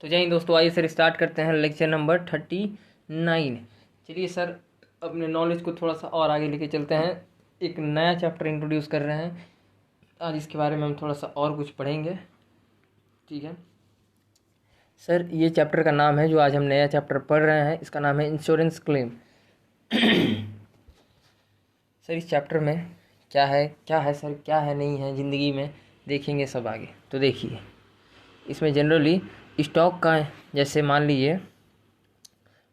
तो जय हिंद दोस्तों, आइए सर स्टार्ट करते हैं लेक्चर नंबर 39। चलिए सर, अपने नॉलेज को थोड़ा सा और आगे लेके चलते हैं। एक नया चैप्टर इंट्रोड्यूस कर रहे हैं आज, इसके बारे में हम थोड़ा सा और कुछ पढ़ेंगे। ठीक है सर, ये चैप्टर का नाम है, जो आज हम नया चैप्टर पढ़ रहे हैं, इसका नाम है इंश्योरेंस क्लेम। सर इस चैप्टर में क्या है सर, क्या है नहीं है ज़िंदगी में, देखेंगे सब आगे। तो देखिए, इसमें जनरली स्टॉक का, जैसे मान लीजिए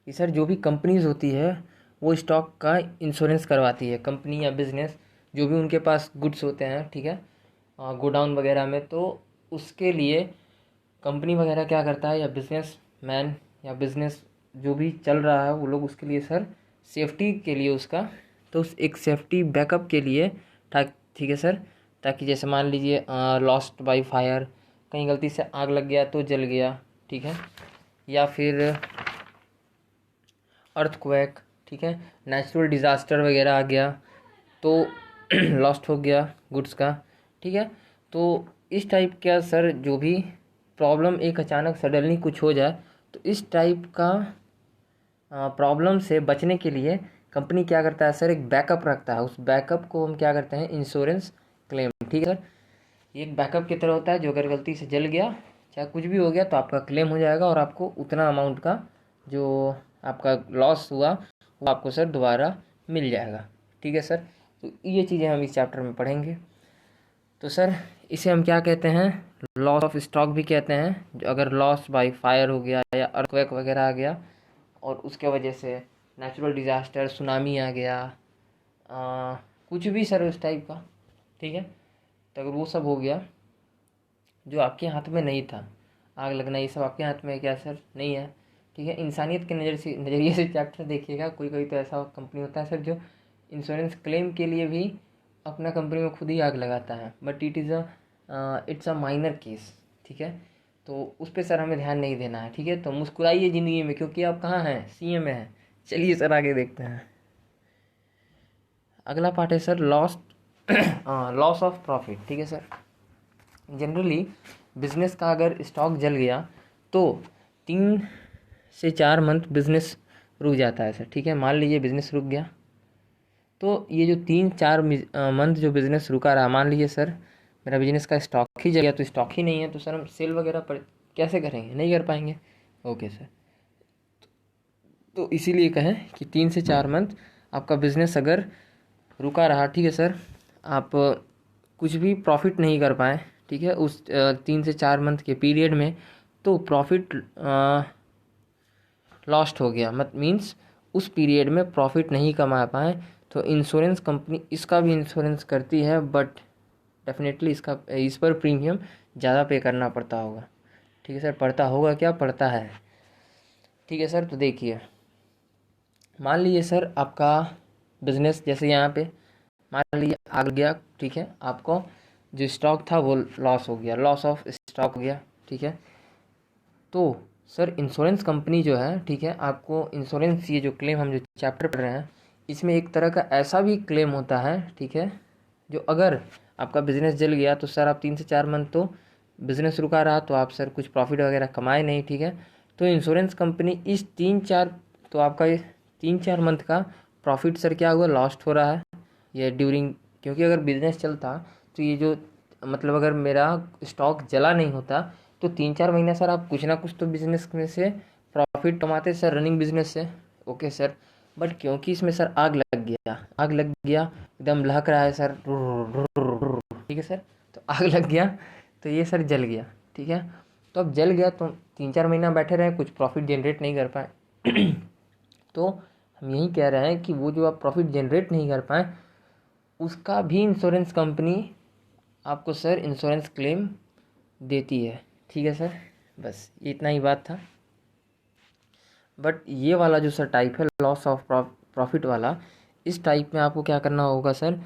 कि सर जो भी कंपनीज़ होती है वो स्टॉक का इंश्योरेंस करवाती है। कंपनी या बिज़नेस जो भी उनके पास गुड्स होते हैं, ठीक है, गोडाउन वगैरह में, तो उसके लिए कंपनी वगैरह क्या करता है, या बिजनेस मैन या बिज़नेस जो भी चल रहा है वो लोग उसके लिए सर सेफ्टी के लिए उसका, तो एक सेफ्टी बैकअप के लिए, ठीक है सर, ताकि जैसे मान लीजिए लॉस्ट बाय फायर, कहीं गलती से आग लग गया तो जल गया, ठीक है, या फिर अर्थक्वेक, ठीक है, नेचुरल डिज़ास्टर वगैरह आ गया तो लॉस्ट हो गया गुड्स का, ठीक है। तो इस टाइप का सर जो भी प्रॉब्लम एक अचानक सडनली कुछ हो जाए, तो इस टाइप का प्रॉब्लम से बचने के लिए कंपनी क्या करता है सर, एक बैकअप रखता है। उस बैकअप को हम क्या करते हैं, इंश्योरेंस क्लेम, ठीक है सर। ये एक बैकअप की तरह होता है, जो अगर गलती से जल गया, चाहे कुछ भी हो गया, तो आपका क्लेम हो जाएगा और आपको उतना अमाउंट का जो आपका लॉस हुआ वो आपको सर दोबारा मिल जाएगा, ठीक है सर। तो ये चीज़ें हम इस चैप्टर में पढ़ेंगे। तो सर इसे हम क्या कहते हैं, लॉस ऑफ स्टॉक भी कहते हैं। जो अगर लॉस बाय फायर हो गया या अर्थक्वेक वगैरह आ गया और उसके वजह से नेचुरल डिज़ास्टर, सुनामी आ गया, कुछ भी सर उस टाइप का, ठीक है, तो अगर वो सब हो गया जो आपके हाथ में नहीं था, आग लगना, ये सब आपके हाथ में क्या सर नहीं है, ठीक है। इंसानियत के नज़रिए से चैप्टर देखिएगा। कोई कोई तो ऐसा कंपनी होता है सर जो इंश्योरेंस क्लेम के लिए भी अपना कंपनी में खुद ही आग लगाता है, but it's a minor case, ठीक है। तो उस पर सर हमें ध्यान नहीं देना है, ठीक है। तो मुस्कुराइए ज़िंदगी में, क्योंकि आप कहाँ हैं, सीए में हैं। चलिए सर आगे देखते हैं। अगला पार्ट है सर लॉस ऑफ प्रॉफिट, ठीक है सर। जनरली बिजनेस का अगर स्टॉक जल गया तो 3 से 4 मंथ बिजनेस रुक जाता है सर, ठीक है। मान लीजिए बिजनेस रुक गया, तो ये जो 3-4 मंथ जो बिजनेस रुका रहा, मान लीजिए सर मेरा बिजनेस का स्टॉक ही जल गया, तो स्टॉक ही नहीं है, तो सर हम सेल वगैरह पर कैसे करेंगे, नहीं कर पाएंगे। ओके सर, तो इसीलिए कहें कि 3 से 4 मंथ आपका बिजनेस अगर रुका रहा, ठीक है सर, आप कुछ भी प्रॉफिट नहीं कर पाए, ठीक है, उस 3 से 4 मंथ के पीरियड में, तो प्रॉफिट लॉस्ट हो गया, मत मीन्स उस पीरियड में प्रॉफिट नहीं कमा पाए, तो इंश्योरेंस कंपनी इसका भी इंश्योरेंस करती है, बट डेफिनेटली इस पर प्रीमियम ज़्यादा पे करना पड़ता होगा, ठीक है सर। पड़ता होगा क्या, पड़ता है, ठीक है सर। तो देखिए, मान लीजिए सर आपका बिजनेस जैसे यहाँ पे मान लीजिए आग गया, ठीक है, आपको जो स्टॉक था वो लॉस हो गया, लॉस ऑफ स्टॉक हो गया, ठीक है। तो सर इंश्योरेंस कंपनी जो है, ठीक है, आपको इंश्योरेंस, ये जो क्लेम हम जो चैप्टर पढ़ रहे हैं, इसमें एक तरह का ऐसा भी क्लेम होता है, ठीक है, जो अगर आपका बिजनेस जल गया तो सर आप 3 से 4 मंथ तो बिजनेस रुका रहा, तो आप सर कुछ प्रॉफिट वगैरह कमाए नहीं, ठीक है। तो इंश्योरेंस कंपनी इस 3-4, तो आपका ये 3-4 मंथ का प्रॉफिट सर क्या हुआ, लॉस्ट हो रहा है ये ड्यूरिंग, क्योंकि अगर बिजनेस चलता तो ये जो मतलब अगर मेरा स्टॉक जला नहीं होता तो 3-4 महीना सर आप कुछ ना कुछ तो बिजनेस में से प्रॉफिट कमाते सर, रनिंग बिजनेस से। ओके सर, बट क्योंकि इसमें सर आग लग गया, एकदम लहक रहा है सर, ठीक है सर, तो आग लग गया तो ये सर जल गया, ठीक है। तो अब जल गया तो 3-4 महीना बैठे रहे, कुछ प्रॉफिट जनरेट नहीं कर पाए। तो हम यही कह रहे हैं कि वो जो आप प्रॉफिट जनरेट नहीं कर पाए, उसका भी इंश्योरेंस कंपनी आपको सर इंश्योरेंस क्लेम देती है, ठीक है सर। बस इतना ही बात था। बट ये वाला जो सर टाइप है लॉस ऑफ प्रॉफिट वाला, इस टाइप में आपको क्या करना होगा सर,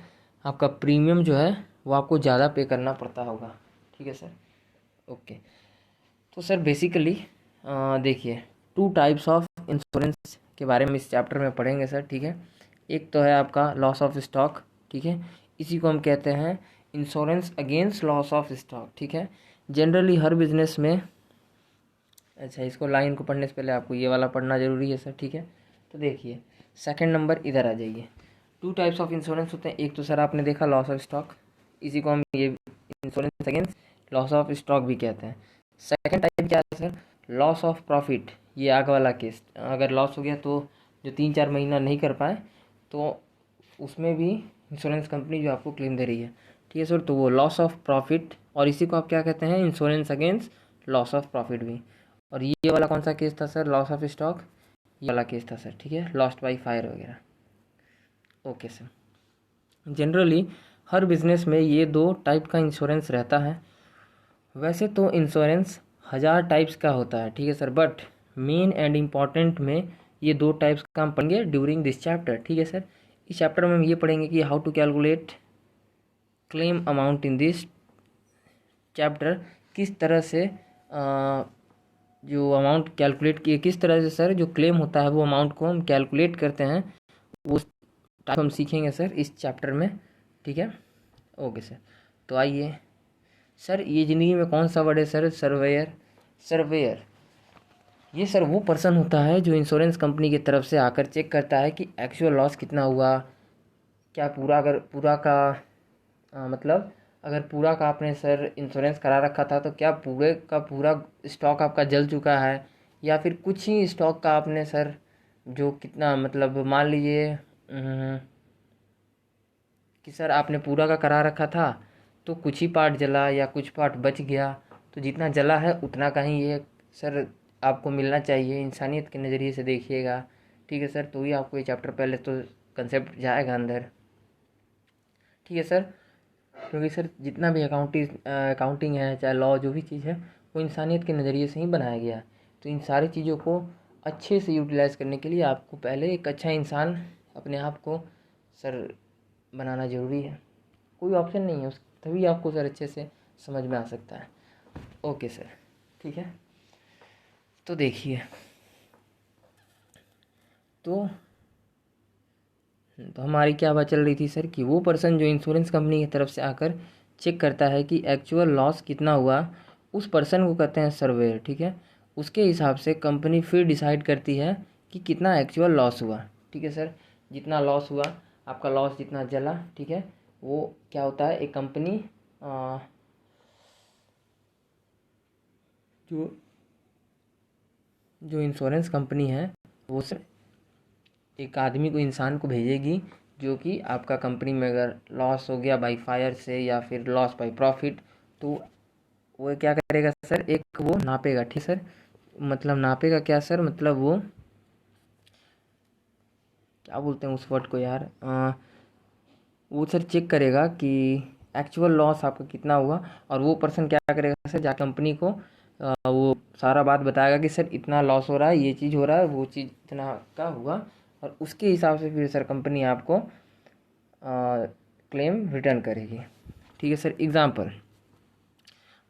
आपका प्रीमियम जो है वो आपको ज़्यादा पे करना पड़ता होगा, ठीक है सर। ओके, तो सर बेसिकली देखिए 2 टाइप्स ऑफ इंश्योरेंस के बारे में इस चैप्टर में पढ़ेंगे सर, ठीक है। एक तो है आपका लॉस ऑफ स्टॉक, ठीक है, इसी को हम कहते हैं insurance against loss of stock, ठीक है। जनरली हर बिजनेस में अच्छा, इसको लाइन को पढ़ने से पहले आपको ये वाला पढ़ना ज़रूरी है सर, ठीक है। तो देखिए सेकंड नंबर इधर आ जाइए। 2 टाइप्स ऑफ इंश्योरेंस होते हैं। एक तो सर आपने देखा लॉस ऑफ स्टॉक, इसी को हम ये insurance against loss of stock भी कहते हैं। सेकंड टाइप क्या है सर, लॉस ऑफ प्रॉफिट। ये आगे वाला केस, अगर लॉस हो गया तो जो 3-4 महीना नहीं कर पाए तो उसमें भी इंश्योरेंस कंपनी जो आपको क्लेम दे रही है, ठीक है सर। तो वो लॉस ऑफ प्रॉफिट, और इसी को आप क्या कहते हैं, insurance against loss of profit भी। और ये वाला कौन सा केस था सर, लॉस ऑफ स्टॉक, ये वाला केस था सर, ठीक है, लॉस्ट बाई फायर वगैरह। ओके सर, जनरली हर बिजनेस में ये 2 टाइप का इंश्योरेंस रहता है। वैसे तो इंश्योरेंस 1000 टाइप्स का होता है, ठीक है sir, but main and important में ये 2 टाइप्स का हम पढ़ेंगे ड्यूरिंग दिस चैप्टर, ठीक है सर। इस चैप्टर में हम ये पढ़ेंगे कि how to calculate claim amount in this chapter, किस तरह से जो अमाउंट कैलकुलेट किए, किस तरह से सर जो क्लेम होता है वो अमाउंट को हम कैलकुलेट करते हैं, वो टाइप हम सीखेंगे सर इस चैप्टर में, ठीक है। ओके सर, तो आइए सर, ये ज़िंदगी में कौन सा वर्ड है सर, सर्वेयर। सर्वेयर ये सर वो पर्सन होता है जो इंश्योरेंस कंपनी की तरफ से आकर चेक करता है कि एक्चुअल लॉस कितना हुआ, क्या पूरा, अगर पूरा का मतलब अगर पूरा का आपने सर इंश्योरेंस करा रखा था तो क्या पूरे का पूरा स्टॉक आपका जल चुका है, या फिर कुछ ही स्टॉक का आपने सर जो कितना, मतलब मान लीजिए कि सर आपने पूरा का करा रखा था तो कुछ ही पार्ट जला या कुछ पार्ट बच गया, तो जितना जला है उतना का ही ये सर आपको मिलना चाहिए, इंसानियत के नज़रिए से देखिएगा, ठीक है सर। तो ही आपको ये चैप्टर पहले तो कंसेप्ट जाएगा अंदर, ठीक है सर। क्योंकि सर जितना भी अकाउंटिंग है, चाहे लॉ, जो भी चीज़ है वो इंसानियत के नज़रिए से ही बनाया गया है। तो इन सारी चीज़ों को अच्छे से यूटिलाइज़ करने के लिए आपको पहले एक अच्छा इंसान अपने आप को सर बनाना ज़रूरी है, कोई ऑप्शन नहीं है उस, तभी आपको सर अच्छे से समझ में आ सकता है। ओके सर, ठीक है। तो देखिए, तो हमारी क्या बात चल रही थी सर कि वो पर्सन जो इंश्योरेंस कंपनी की तरफ से आकर चेक करता है कि एक्चुअल लॉस कितना हुआ, उस पर्सन को कहते हैं सर्वेयर, ठीक है। उसके हिसाब से कंपनी फिर डिसाइड करती है कि कितना एक्चुअल लॉस हुआ, ठीक है सर। जितना लॉस हुआ, आपका लॉस जितना जला, ठीक है, वो क्या होता है, एक कंपनी जो जो इंश्योरेंस कंपनी है वो सर एक आदमी को, इंसान को भेजेगी जो कि आपका कंपनी में अगर लॉस हो गया बाई फायर से या फिर लॉस बाई प्रॉफिट, तो वो क्या करेगा सर, एक वो नापेगा, ठीक सर। मतलब नापेगा क्या सर, मतलब वो क्या बोलते हैं उस वर्ड को यार, वो सर चेक करेगा कि एक्चुअल लॉस आपका कितना हुआ, और वो पर्सन क्या करेगा सर, जा कंपनी को वो सारा बात बताएगा कि सर इतना लॉस हो रहा है, ये चीज़ हो रहा है, वो चीज़ इतना का हुआ, और उसके हिसाब से फिर सर कंपनी आपको क्लेम रिटर्न करेगी, ठीक है सर। एग्ज़ाम्पल,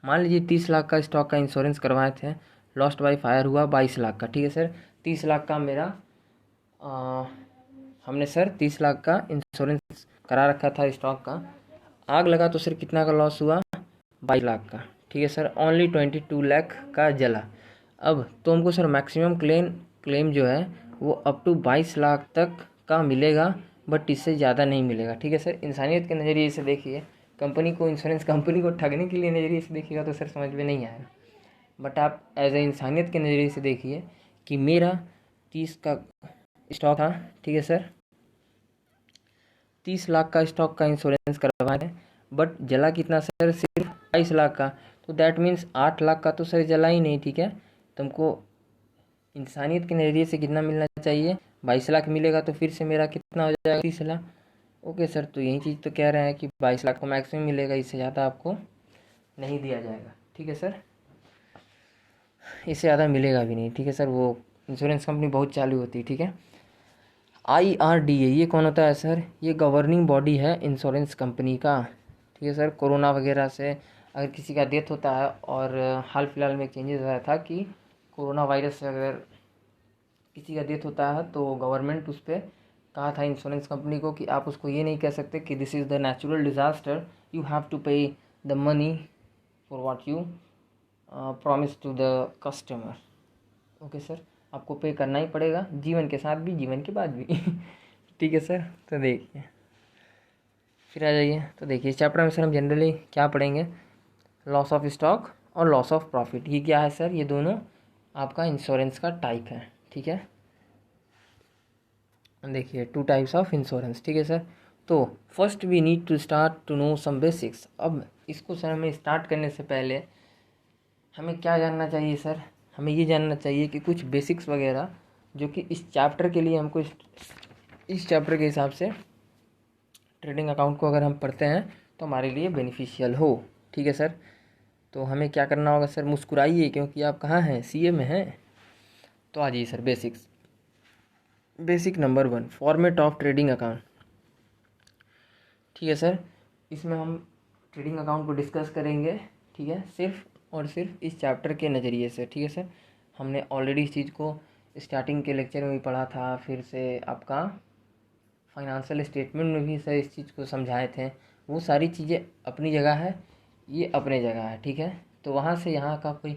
मान लीजिए 30 लाख का स्टॉक का इंश्योरेंस करवाए थे, लॉस्ट बाई फायर हुआ 22 लाख का, ठीक है सर। 30 लाख का मेरा हमने सर 30 लाख का इंश्योरेंस करा रखा था स्टॉक का, आग लगा तो सर कितना का लॉस हुआ, 22 लाख का, ठीक है सर। ओनली 22 लाख का जला। अब तो हमको सर मैक्सिमम क्लेम जो है वो अप टू 22 लाख तक का मिलेगा, बट इससे ज़्यादा नहीं मिलेगा, ठीक है सर। इंसानियत के नज़रिए से देखिए, कंपनी को, इंश्योरेंस कंपनी को ठगने के लिए नज़रिए से देखिएगा तो सर समझ में नहीं आएगा, बट आप एज ए इंसानियत के नज़रिए से देखिए कि मेरा 30 का स्टॉक था, ठीक है सर, 30 लाख का स्टॉक का इंश्योरेंस करवाए थे, बट जला कितना सर, सिर्फ 22 लाख का, तो दैट मीन्स 8 लाख का तो सर जला ही नहीं, ठीक है। तुमको इंसानियत के नज़रिए से कितना मिलना चाहिए, 22 लाख मिलेगा, तो फिर से मेरा कितना हो जाएगा, 30 लाख। ओके सर, तो यही चीज़ तो कह रहे हैं कि 22 लाख को मैक्सिमम मिलेगा, इससे ज़्यादा आपको नहीं दिया जाएगा, ठीक है सर, इससे ज़्यादा मिलेगा भी नहीं, ठीक है सर। वो इंश्योरेंस कंपनी बहुत चालू होती है, ठीक है। IRDA ये कौन होता है सर, ये गवर्निंग बॉडी है इंश्योरेंस कंपनी का, ठीक है सर। कोरोना वगैरह से अगर किसी का डेथ होता है, और हाल फिलहाल में चेंजेस आया था कि कोरोना वायरस से अगर किसी का डेथ होता है तो गवर्नमेंट उस पर कहा था इंश्योरेंस कंपनी को कि आप उसको ये नहीं कह सकते कि this is the natural disaster, you have to pay the money for what you promise to the customer, okay sir, आपको पे करना ही पड़ेगा, जीवन के साथ भी जीवन के बाद भी ठीक है सर। तो देखिए फिर आ जाइए, तो देखिए चैप्टर में सर हम जनरली क्या पढ़ेंगे, लॉस ऑफ स्टॉक और लॉस ऑफ प्रॉफिट। ये क्या है सर, ये दोनों आपका इंश्योरेंस का टाइप है, ठीक है। देखिए 2 टाइप्स ऑफ इंश्योरेंस, ठीक है सर। तो first we need to start to know some basics. अब इसको सर हमें स्टार्ट करने से पहले हमें क्या जानना चाहिए सर, हमें ये जानना चाहिए कि कुछ बेसिक्स वगैरह जो कि इस चैप्टर के लिए हमको इस चैप्टर के हिसाब से ट्रेडिंग अकाउंट को अगर हम पढ़ते हैं तो हमारे लिए बेनिफिशियल हो, ठीक है सर। तो हमें क्या करना होगा सर, मुस्कुराइए क्योंकि आप कहाँ हैं, सीए में हैं। तो आ जाइए sir basics. Basic number 1, format of trading account, ठीक है सर। इसमें हम ट्रेडिंग अकाउंट को डिस्कस करेंगे, ठीक है, सिर्फ और सिर्फ इस चैप्टर के नज़रिए से, ठीक है सर। हमने ऑलरेडी इस चीज़ को स्टार्टिंग के लेक्चर में भी पढ़ा था, फिर से आपका फाइनेंशियल स्टेटमेंट में भी सर इस चीज़ को समझाए थे। वो सारी चीज़ें अपनी जगह है, ये अपने जगह है, ठीक है। तो वहाँ से यहाँ का कोई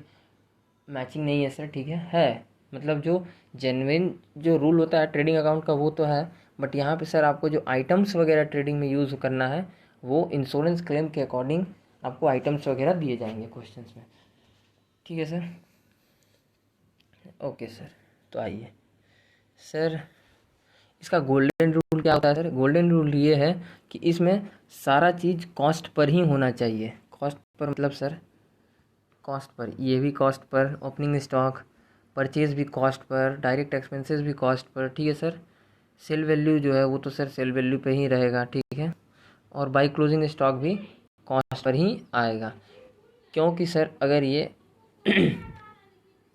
मैचिंग नहीं है सर, ठीक है मतलब जो जेन्युइन जो रूल होता है ट्रेडिंग अकाउंट का वो तो है, बट यहाँ पे सर आपको जो आइटम्स वगैरह ट्रेडिंग में यूज़ करना है वो इंश्योरेंस क्लेम के अकॉर्डिंग आपको आइटम्स वगैरह दिए जाएंगे क्वेश्चंस में, ठीक है सर। ओके सर, तो आइए सर, इसका गोल्डन रूल क्या होता है सर, गोल्डन रूल ये है कि इसमें सारा चीज़ कॉस्ट पर ही होना चाहिए। कॉस्ट पर मतलब सर कॉस्ट पर, ये भी cost per, opening stock purchase भी कॉस्ट पर, डायरेक्ट एक्सपेंसेस भी कॉस्ट पर, ठीक है सर। सेल वैल्यू जो है वो तो सर सेल वैल्यू पे ही रहेगा, ठीक है। और बाई क्लोजिंग स्टॉक भी कॉस्ट पर ही आएगा, क्योंकि सर अगर ये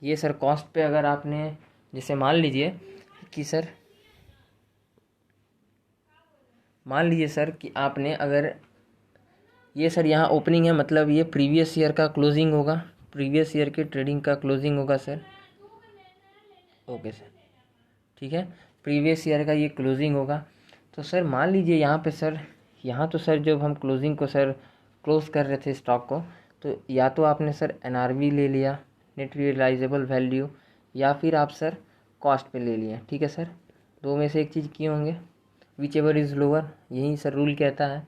ये सर कॉस्ट पे अगर आपने जैसे मान लीजिए कि सर कि आपने अगर ये सर यहाँ ओपनिंग है मतलब ये प्रीवियस ईयर का क्लोजिंग होगा, प्रीवियस ईयर के ट्रेडिंग का क्लोजिंग होगा सर। ओके सर, ठीक है, प्रीवियस ईयर का ये क्लोजिंग होगा। तो सर मान लीजिए यहाँ पे सर, यहाँ तो सर जब हम क्लोजिंग को सर क्लोज कर रहे थे स्टॉक को, तो या तो आपने सर एनआरवी ले लिया, नेट रियलाइजेबल वैल्यू, या फिर आप सर कॉस्ट पे ले लिया, ठीक है सर। दो में से एक चीज़ किए होंगे, विच एवर इज़ लोअर, यही सर रूल कहता है।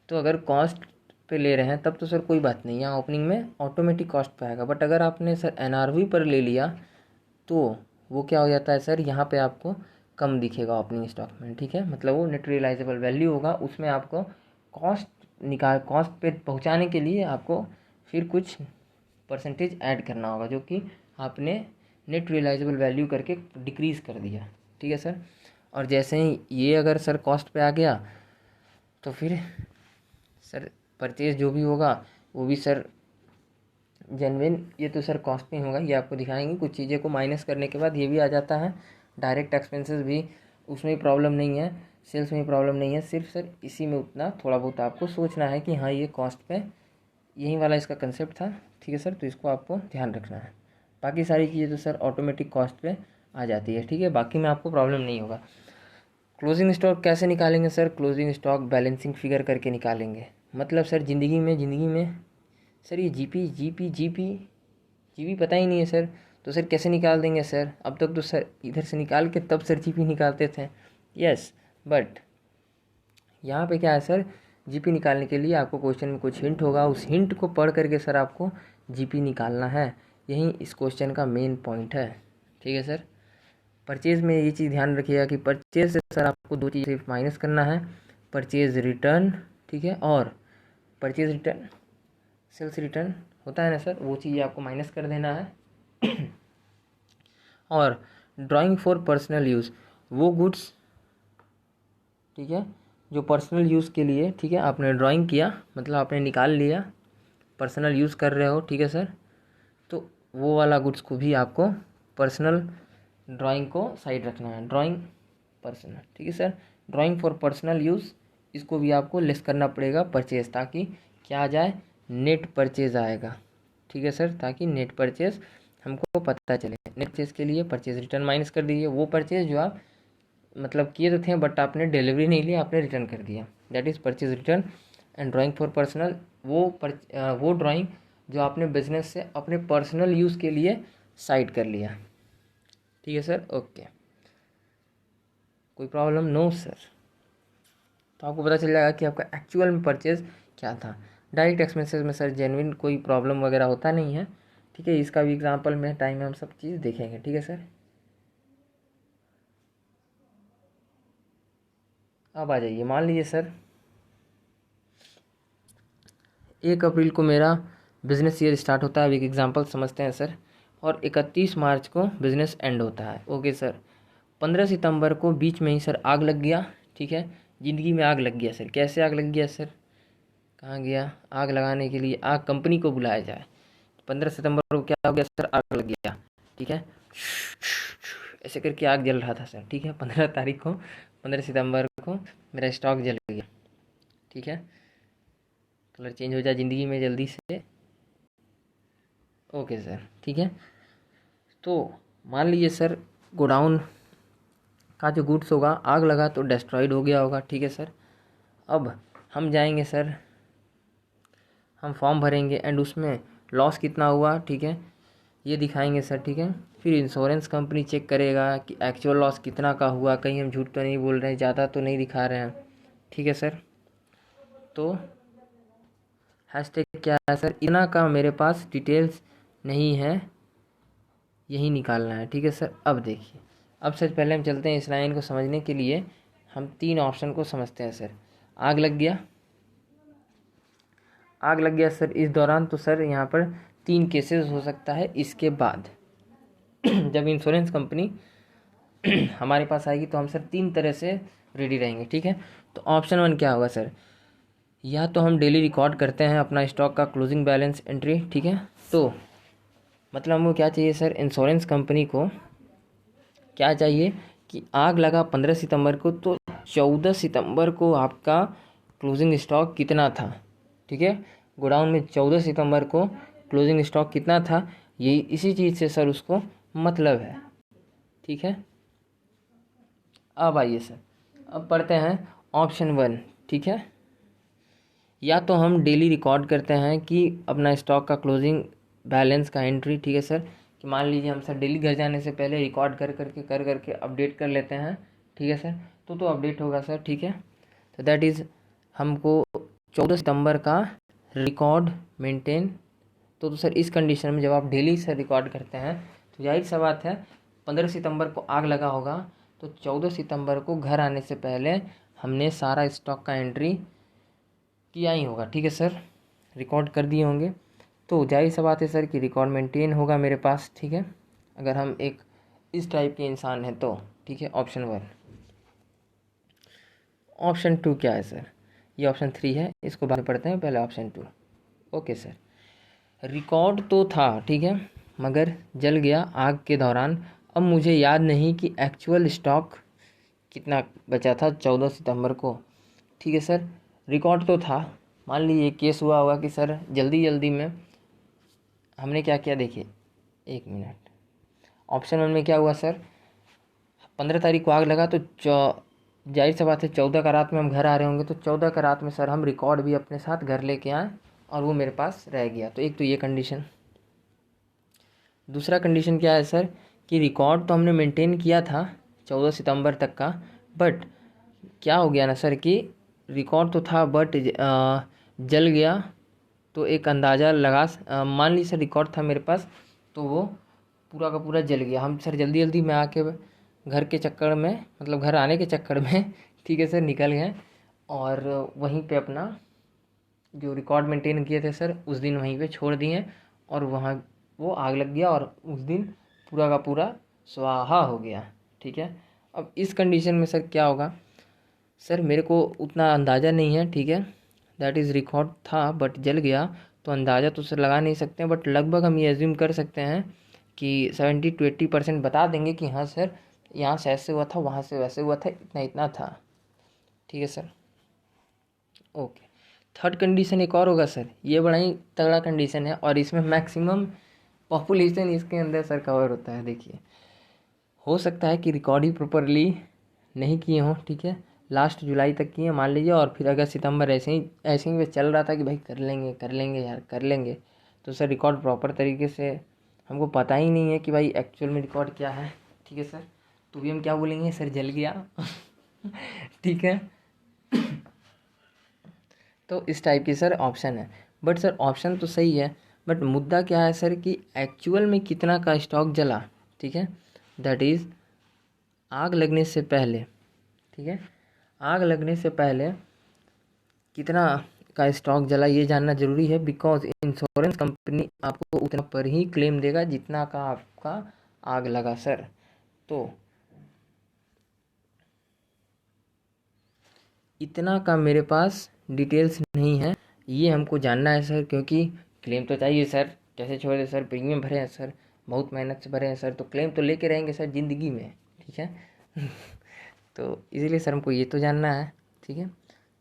तो अगर कॉस्ट पे ले रहे हैं तब तो सर कोई बात नहीं, यहाँ ओपनिंग में ऑटोमेटिक कॉस्ट पे आएगा। बट अगर आपने सर एनआरवी पर ले लिया तो वो क्या हो जाता है सर, यहाँ पे आपको कम दिखेगा ओपनिंग स्टॉक में, ठीक है। मतलब वो नेट रियलाइजेबल वैल्यू होगा, उसमें आपको कॉस्ट पे पहुँचाने के लिए आपको फिर कुछ परसेंटेज ऐड करना होगा, जो कि आपने नेट रियलाइजेबल वैल्यू करके डिक्रीज़ कर दिया, ठीक है सर। और जैसे ही ये अगर सर कॉस्ट पे आ गया तो फिर सर परचेज जो भी होगा वो भी सर जेन्युइन, ये तो सर कॉस्ट में होगा, ये आपको दिखाएंगे। कुछ चीज़ें को माइनस करने के बाद ये भी आ जाता है, डायरेक्ट एक्सपेंसेस भी, उसमें भी प्रॉब्लम नहीं है, सेल्स में भी प्रॉब्लम नहीं है। सिर्फ सर इसी में उतना थोड़ा बहुत आपको सोचना है कि हाँ ये कॉस्ट पे, यही वाला इसका कंसेप्ट था, ठीक है सर। तो इसको आपको ध्यान रखना है, बाकी सारी चीज़ें तो सर ऑटोमेटिक कॉस्ट पे आ जाती है, ठीक है, बाकी में आपको प्रॉब्लम नहीं होगा। क्लोजिंग स्टॉक कैसे निकालेंगे sir, closing stock balancing figure करके निकालेंगे। मतलब सर ज़िंदगी में सर ये जीपी पता ही नहीं है सर, तो सर कैसे निकाल देंगे सर। अब तक तो सर इधर से निकाल के तब सर जीपी निकालते थे, यस, बट यहाँ पे क्या है सर, जीपी निकालने के लिए आपको क्वेश्चन में कुछ हिंट होगा, उस हिंट को पढ़ करके सर आपको जीपी निकालना है, यही इस क्वेश्चन का मेन पॉइंट है, ठीक है सर। परचेज़ में ये चीज़ ध्यान रखिएगा कि परचेज़ से सर आपको दो चीज़ें माइनस करना है, परचेज़ रिटर्न, ठीक है, और परचेज़ रिटर्न सेल्स रिटर्न होता है ना सर, वो चीज़ आपको माइनस कर देना है। और ड्राइंग फॉर पर्सनल यूज़, वो गुड्स, ठीक है, जो पर्सनल यूज़ के लिए, ठीक है, आपने ड्राइंग किया मतलब आपने निकाल लिया, पर्सनल यूज़ कर रहे हो, ठीक है सर। तो वो वाला गुड्स को भी आपको पर्सनल ड्राइंग को साइड रखना है, ड्राइंग पर्सनल, ठीक है sir. Drawing for personal use, इसको भी आपको लेस करना पड़ेगा परचेज, ताकि क्या आ जाए, नेट परचेज आएगा, ठीक है सर, ताकि नेट परचेज हमको पता चले। नेट परचेज के लिए परचेज रिटर्न माइनस कर दीजिए, वो परचेज जो आप मतलब किए तो थे बट आपने डिलीवरी नहीं लिया, आपने रिटर्न कर दिया, that is purchase return. And drawing for personal, वो ड्राइंग जो आपने बिजनेस से अपने पर्सनल यूज़ के लिए साइड कर लिया, ठीक है सर, ओके, कोई प्रॉब्लम? No sir. तो आपको पता चल जाएगा कि आपका एक्चुअल में परचेज क्या था। डायरेक्ट एक्सपेंसेस में सर जेन्युइन कोई प्रॉब्लम वगैरह होता नहीं है, ठीक है। इसका भी एग्जांपल में टाइम में हम सब चीज़ देखेंगे, ठीक है सर। अब आ जाइए, मान लीजिए सर 1 अप्रैल को मेरा बिजनेस ईयर स्टार्ट होता है, अब एक एग्जांपल समझते हैं सर, और 31 मार्च को बिजनेस एंड होता है, ओके सर। 15 सितंबर को बीच में ही सर आग लग गया, ठीक है। ज़िंदगी में आग लग गया सर, कैसे आग लग गया सर? कहाँ गया आग लगाने के लिए? आग कंपनी को बुलाया जाए। 15 सितंबर को क्या हो गया सर? आग लग गया, ठीक है। ऐसे करके आग जल रहा था सर, ठीक है। 15 सितंबर को मेरा स्टॉक जल गया, ठीक है। कलर चेंज हो जाए ज़िंदगी में जल्दी से, ओके सर, ठीक है। तो मान लीजिए सर गोडाउन का जो गुड्स होगा आग लगा तो डिस्ट्रॉयड हो गया होगा, ठीक है सर। अब हम जाएंगे सर, हम फॉर्म भरेंगे एंड उसमें लॉस कितना हुआ, ठीक है, ये दिखाएंगे सर, ठीक है। फिर इंश्योरेंस कंपनी चेक करेगा कि एक्चुअल लॉस कितना का हुआ, कहीं हम झूठ तो नहीं बोल रहे हैं, ज़्यादा तो नहीं दिखा रहे हैं, ठीक है सर। तो हैशटैग क्या है सर? इतना का मेरे पास डिटेल्स नहीं है, यही निकालना है, ठीक है सर। अब देखिए, अब सर पहले हम चलते हैं इस लाइन को समझने के लिए, हम 3 ऑप्शन को समझते हैं सर। आग लग गया, आग लग गया सर इस दौरान, तो सर यहाँ पर 3 केसेस हो सकता है इसके बाद। जब इंश्योरेंस कंपनी हमारे पास आएगी तो हम सर 3 तरह से रेडी रहेंगे, ठीक है। तो ऑप्शन 1 क्या होगा सर? या तो हम डेली रिकॉर्ड करते हैं अपना स्टॉक का क्लोजिंग बैलेंस एंट्री, ठीक है। तो मतलब हमको क्या चाहिए सर? इंश्योरेंस कंपनी को क्या चाहिए कि आग लगा 15 सितंबर को, तो 14 सितंबर को आपका क्लोजिंग स्टॉक कितना था, ठीक है। गोडाउन में 14 सितंबर को क्लोजिंग स्टॉक कितना था, यही इसी चीज़ से सर उसको मतलब है, ठीक है। अब आइए सर, अब पढ़ते हैं ऑप्शन 1, ठीक है। या तो हम डेली रिकॉर्ड करते हैं कि अपना स्टॉक का क्लोजिंग बैलेंस का एंट्री, ठीक है सर। कि मान लीजिए हम सर डेली घर जाने से पहले रिकॉर्ड कर करके अपडेट कर लेते हैं, ठीक है सर। तो अपडेट होगा सर, ठीक है। तो दैट इज़ हमको 14 सितंबर का रिकॉर्ड मेंटेन। तो सर इस कंडीशन में जब आप डेली सर रिकॉर्ड करते हैं तो जाहिर सा बात है 15 सितंबर को आग लगा होगा, तो 14 सितंबर को घर आने से पहले हमने सारा स्टॉक का एंट्री किया ही होगा, ठीक है सर, रिकॉर्ड कर दिए होंगे। तो जाहिर सा बात है सर कि रिकॉर्ड मेंटेन होगा मेरे पास, ठीक है। अगर हम एक इस टाइप के इंसान हैं तो, ठीक है, ऑप्शन 1। ऑप्शन 2 क्या है सर? ये ऑप्शन 3 है, इसको बाद में पढ़ते हैं, पहले ऑप्शन 2। ओके सर, रिकॉर्ड तो था, ठीक है, मगर जल गया आग के दौरान। अब मुझे याद नहीं कि एक्चुअल स्टॉक कितना बचा था 14 सितंबर को, ठीक है सर। रिकॉर्ड तो था, मान लीजिए केस हुआ होगा कि सर जल्दी जल्दी में हमने क्या किया, देखिए 1 मिनट। ऑप्शन 1 में क्या हुआ सर? 15 तारीख को आग लगा तो जाहिर सी बात है 14 का रात में हम घर आ रहे होंगे, तो 14 का रात में सर हम रिकॉर्ड भी अपने साथ घर लेके आए और वो मेरे पास रह गया। तो एक तो ये कंडीशन। दूसरा कंडीशन क्या है सर कि रिकॉर्ड तो हमने मेंटेन किया था 14 सितंबर तक का, बट क्या हो गया ना सर कि रिकॉर्ड तो था बट जल गया। तो एक अंदाज़ा लगा, मान ली सर रिकॉर्ड था मेरे पास तो वो पूरा का पूरा जल गया। हम सर जल्दी जल्दी में आके घर के चक्कर में, मतलब घर आने के चक्कर में ठीक है सर, निकल गए और वहीं पे अपना जो रिकॉर्ड मेंटेन किए थे सर उस दिन वहीं पे छोड़ दिए और वहाँ वो आग लग गया और उस दिन पूरा का पूरा स्वाहा हो गया, ठीक है। अब इस कंडीशन में सर क्या होगा? सर मेरे को उतना अंदाज़ा नहीं है, ठीक है, दैट इज़ रिकॉर्ड था बट जल गया, तो अंदाज़ा तो सर लगा नहीं सकते हैं, बट लगभग हम ये एज्यूम कर सकते हैं कि 70 to 80% बता देंगे कि हाँ सर यहाँ से ऐसे हुआ था, वहाँ से वैसे हुआ था, इतना इतना था, ठीक है सर, ओके। थर्ड कंडीशन एक और होगा सर, ये बड़ा ही तगड़ा कंडीशन है और इसमें मैक्सिमम पॉपुलेशन इसके अंदर सर कवर होता है। देखिए, हो सकता है कि रिकॉर्ड ही प्रॉपरली नहीं किए हों, ठीक है, लास्ट जुलाई तक किए मान लीजिए, और फिर अगस्त सितंबर ऐसे ही चल रहा था कि भाई कर लेंगे यार कर लेंगे, तो सर रिकॉर्ड प्रॉपर तरीके से हमको पता ही नहीं है कि भाई एक्चुअल में रिकॉर्ड क्या है, ठीक है सर, तो भी हम क्या बोलेंगे, सर जल गया। ठीक है। तो इस टाइप की सर ऑप्शन है, बट सर ऑप्शन तो सही है, बट मुद्दा क्या है सर कि एक्चुअल में कितना का स्टॉक जला, ठीक है, दैट इज़ आग लगने से पहले, ठीक है, आग लगने से पहले कितना का स्टॉक जला ये जानना ज़रूरी है, बिकॉज इंश्योरेंस कंपनी आपको उतना पर ही क्लेम देगा जितना का आपका आग लगा सर। तो इतना का मेरे पास डिटेल्स नहीं है, ये हमको जानना है सर, क्योंकि क्लेम तो चाहिए सर, कैसे छोड़ दे सर, प्रीमियम भरे हैं सर, बहुत मेहनत से भरे हैं सर, तो क्लेम तो लेके रहेंगे सर ज़िंदगी में, ठीक है। तो इसीलिए सर हमको ये तो जानना है, ठीक है,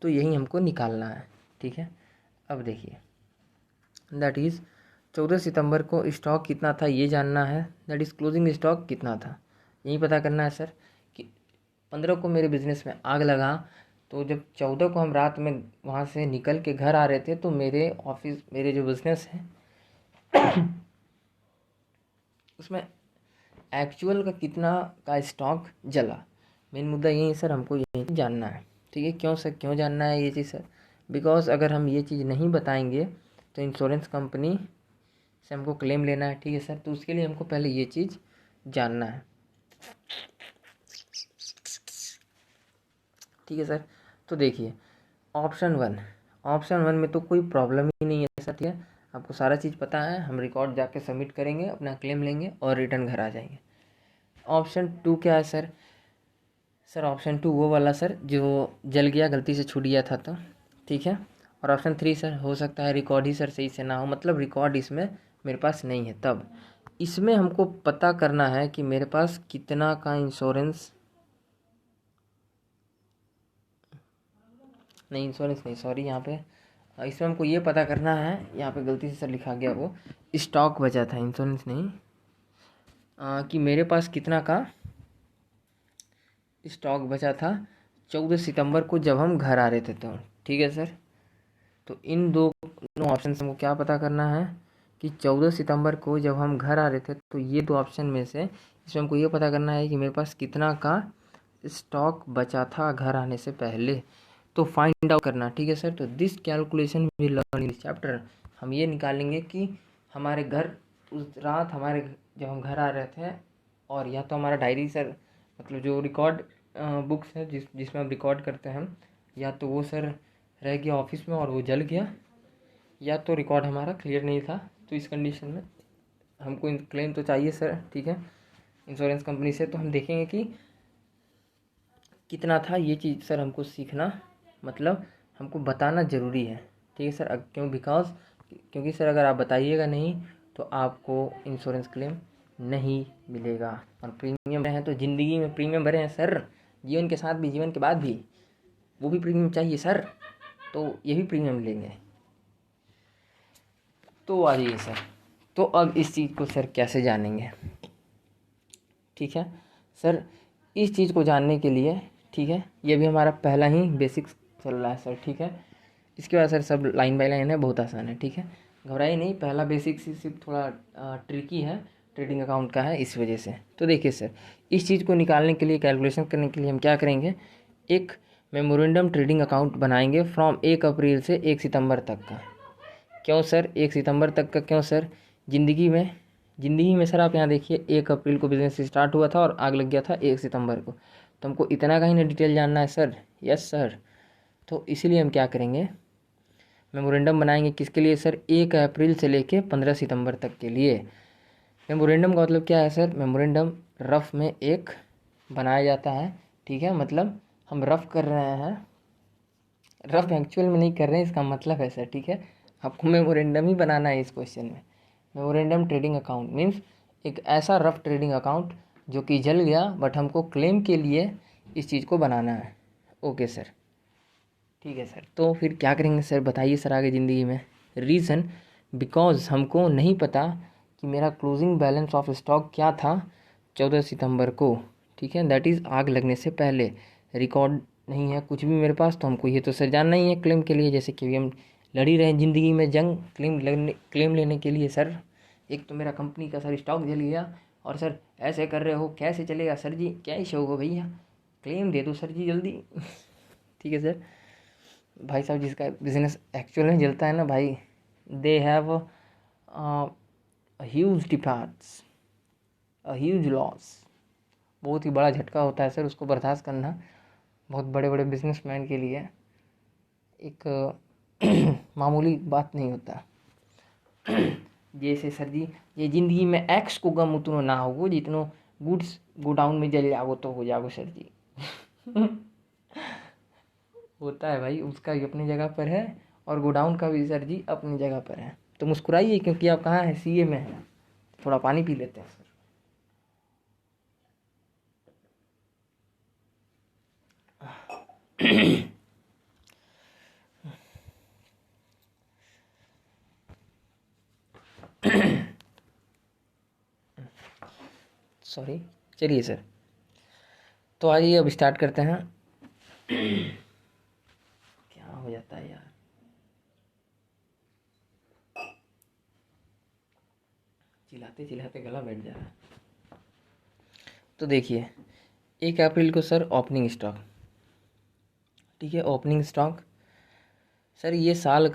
तो यही हमको निकालना है, ठीक है। अब देखिए, दैट इज़ 14 सितंबर को स्टॉक कितना था ये जानना है, दैट इज़ क्लोजिंग स्टॉक कितना था यही पता करना है सर, कि 15 को मेरे बिज़नेस में आग लगा, तो जब 14 को हम रात में वहाँ से निकल के घर आ रहे थे, तो मेरे ऑफिस, मेरे जो बिज़नेस है उसमें एक्चुअल का कितना का स्टॉक जला। मेन मुद्दा यही है सर, हमको यही जानना है, ठीक है। क्यों सर, क्यों जानना है ये चीज़ सर, बिकॉज अगर हम ये चीज़ नहीं बताएंगे तो इंश्योरेंस कंपनी से हमको क्लेम लेना है, ठीक है सर, तो उसके लिए हमको पहले ये चीज़ जानना है, ठीक है सर। तो देखिए, ऑप्शन वन में तो कोई प्रॉब्लम ही नहीं है सर, ठीक है, आपको सारा चीज़ पता है, हम रिकॉर्ड जाके सबमिट करेंगे, अपना क्लेम लेंगे और रिटर्न घर आ जाएंगे। ऑप्शन टू क्या है सर, सर ऑप्शन टू वो वाला सर जो जल गया, गलती से छूट गया था, तो ठीक है। और ऑप्शन थ्री सर, हो सकता है रिकॉर्ड ही सर सही से ना हो, मतलब रिकॉर्ड इसमें मेरे पास नहीं है, तब इसमें हमको पता करना है कि मेरे पास कितना का इंश्योरेंस, नहीं इंश्योरेंस नहीं, सॉरी, यहाँ पे इसमें हमको ये पता करना है, यहाँ पे गलती से सर लिखा गया, वो स्टॉक बचा था, इंश्योरेंस नहीं, कि मेरे पास कितना का स्टॉक बचा था 14 सितंबर को जब हम घर आ रहे थे, तो ठीक है सर। तो इन दोनों ऑप्शन से हमको क्या पता करना है कि 14 सितंबर को जब हम घर आ रहे थे, तो ये दो ऑप्शन में से इसमें हमको ये पता करना है कि मेरे पास कितना का स्टॉक बचा था घर आने से पहले, तो फाइंड आउट करना, ठीक है सर। तो this calculation we learn in this chapter, हम ये निकालेंगे कि हमारे घर उस रात हमारे जब हम घर आ रहे थे, और या तो हमारा डायरी सर, मतलब जो रिकॉर्ड बुक्स है जिसमें हम रिकॉर्ड करते हैं हम, या तो वो सर रह गया ऑफिस में और वो जल गया, या तो रिकॉर्ड हमारा क्लियर नहीं था। तो इस कंडीशन में हमको क्लेम तो चाहिए सर, ठीक है, इंश्योरेंस कंपनी से। तो हम देखेंगे कि कितना था, ये चीज़ सर हमको सीखना, मतलब हमको बताना ज़रूरी है, ठीक है सर। क्योंकि सर अगर आप बताइएगा नहीं तो आपको इंश्योरेंस क्लेम नहीं मिलेगा, और प्रीमियम भरे हैं तो ज़िंदगी में प्रीमियम भरे हैं सर, जीवन के साथ भी, जीवन के बाद भी वो भी प्रीमियम चाहिए सर, तो ये भी प्रीमियम लेंगे। तो आ जाइए सर, तो अब इस चीज़ को सर कैसे जानेंगे, ठीक है सर। इस चीज़ को जानने के लिए, ठीक है, ये भी हमारा पहला ही बेसिक्स चल रहा है सर, ठीक है। इसके बाद सर सब लाइन बाय लाइन है, बहुत आसान है, ठीक है, घबराइए नहीं। पहला बेसिक्स ही सिर्फ थोड़ा ट्रिकी है, ट्रेडिंग अकाउंट का है, इस वजह से। तो देखिए सर, इस चीज़ को निकालने के लिए, कैलकुलेशन करने के लिए हम क्या करेंगे, एक मेमोरेंडम ट्रेडिंग अकाउंट बनाएंगे फ्रॉम 1 अप्रैल से 1 सितंबर तक का। क्यों सर 1 सितंबर तक का, क्यों सर, ज़िंदगी में सर आप यहाँ देखिए 1 अप्रैल को बिज़नेस स्टार्ट हुआ था और आग लग गया था 1 सितंबर को, तो हमको इतना का ही ना डिटेल जानना है सर। यस सर, तो इसीलिए हम क्या करेंगे, मेमोरेंडम बनाएंगे, किसके लिए सर, 1 अप्रैल से लेके 15 सितंबर तक के लिए। मेमोरेंडम का मतलब क्या है सर, मेमोरेंडम रफ में एक बनाया जाता है, ठीक है, मतलब हम रफ कर रहे हैं, रफ एक्चुअल में नहीं कर रहे हैं, इसका मतलब है सर, ठीक है, आपको मेमोरेंडम ही बनाना है इस क्वेश्चन में। मेमोरेंडम ट्रेडिंग अकाउंट मीन्स एक ऐसा रफ ट्रेडिंग अकाउंट जो कि जल गया, बट हमको क्लेम के लिए इस चीज़ को बनाना है। ओके सर, ठीक है सर। तो फिर क्या करेंगे सर, बताइए सर आगे ज़िंदगी में। रीज़न, बिकॉज हमको नहीं पता कि मेरा क्लोजिंग बैलेंस ऑफ स्टॉक क्या था 14 सितंबर को, ठीक है, दैट इज़ आग लगने से पहले। रिकॉर्ड नहीं है कुछ भी मेरे पास, तो हमको ये तो सर जानना ही है क्लेम के लिए, जैसे कि हम लड़ ही रहे हैं ज़िंदगी में जंग क्लेम लेने के लिए सर। एक तो मेरा कंपनी का सर स्टॉक जल गया, और सर ऐसे कर रहे हो, कैसे चलेगा सर जी, क्या इशू होगा भैया, क्लेम दे दो सर जी जल्दी। ठीक है सर। भाई साहब जिसका बिजनेस एक्चुअल में चलता है ना भाई, they have huge defaults, huge loss. बहुत ही बड़ा झटका होता है सर, उसको बर्दाश्त करना बहुत बड़े बड़े बिजनेसमैन के लिए एक मामूली बात नहीं होता। जैसे सर जी ये ज़िंदगी में एक्स को गम उतनो ना हो जितनो गुड्स गोडाउन में जल जाओ तो हो जाओ सर जी। होता है भाई, उसका भी अपनी जगह पर है और गोडाउन का भी सर जी अपनी जगह पर है। तो मुस्कुराइए क्योंकि आप कहाँ हैं, सीए में हैं। थोड़ा पानी पी लेते हैं सर। सॉरी। चलिए सर, तो आइए अब स्टार्ट करते हैं। क्या हो जाता है यार, चिल्लाते चिल्लाते गला बैठ जा रहा है। तो देखिए 1 अप्रैल को सर ओपनिंग स्टॉक, ठीक है, ओपनिंग स्टॉक सर ये साल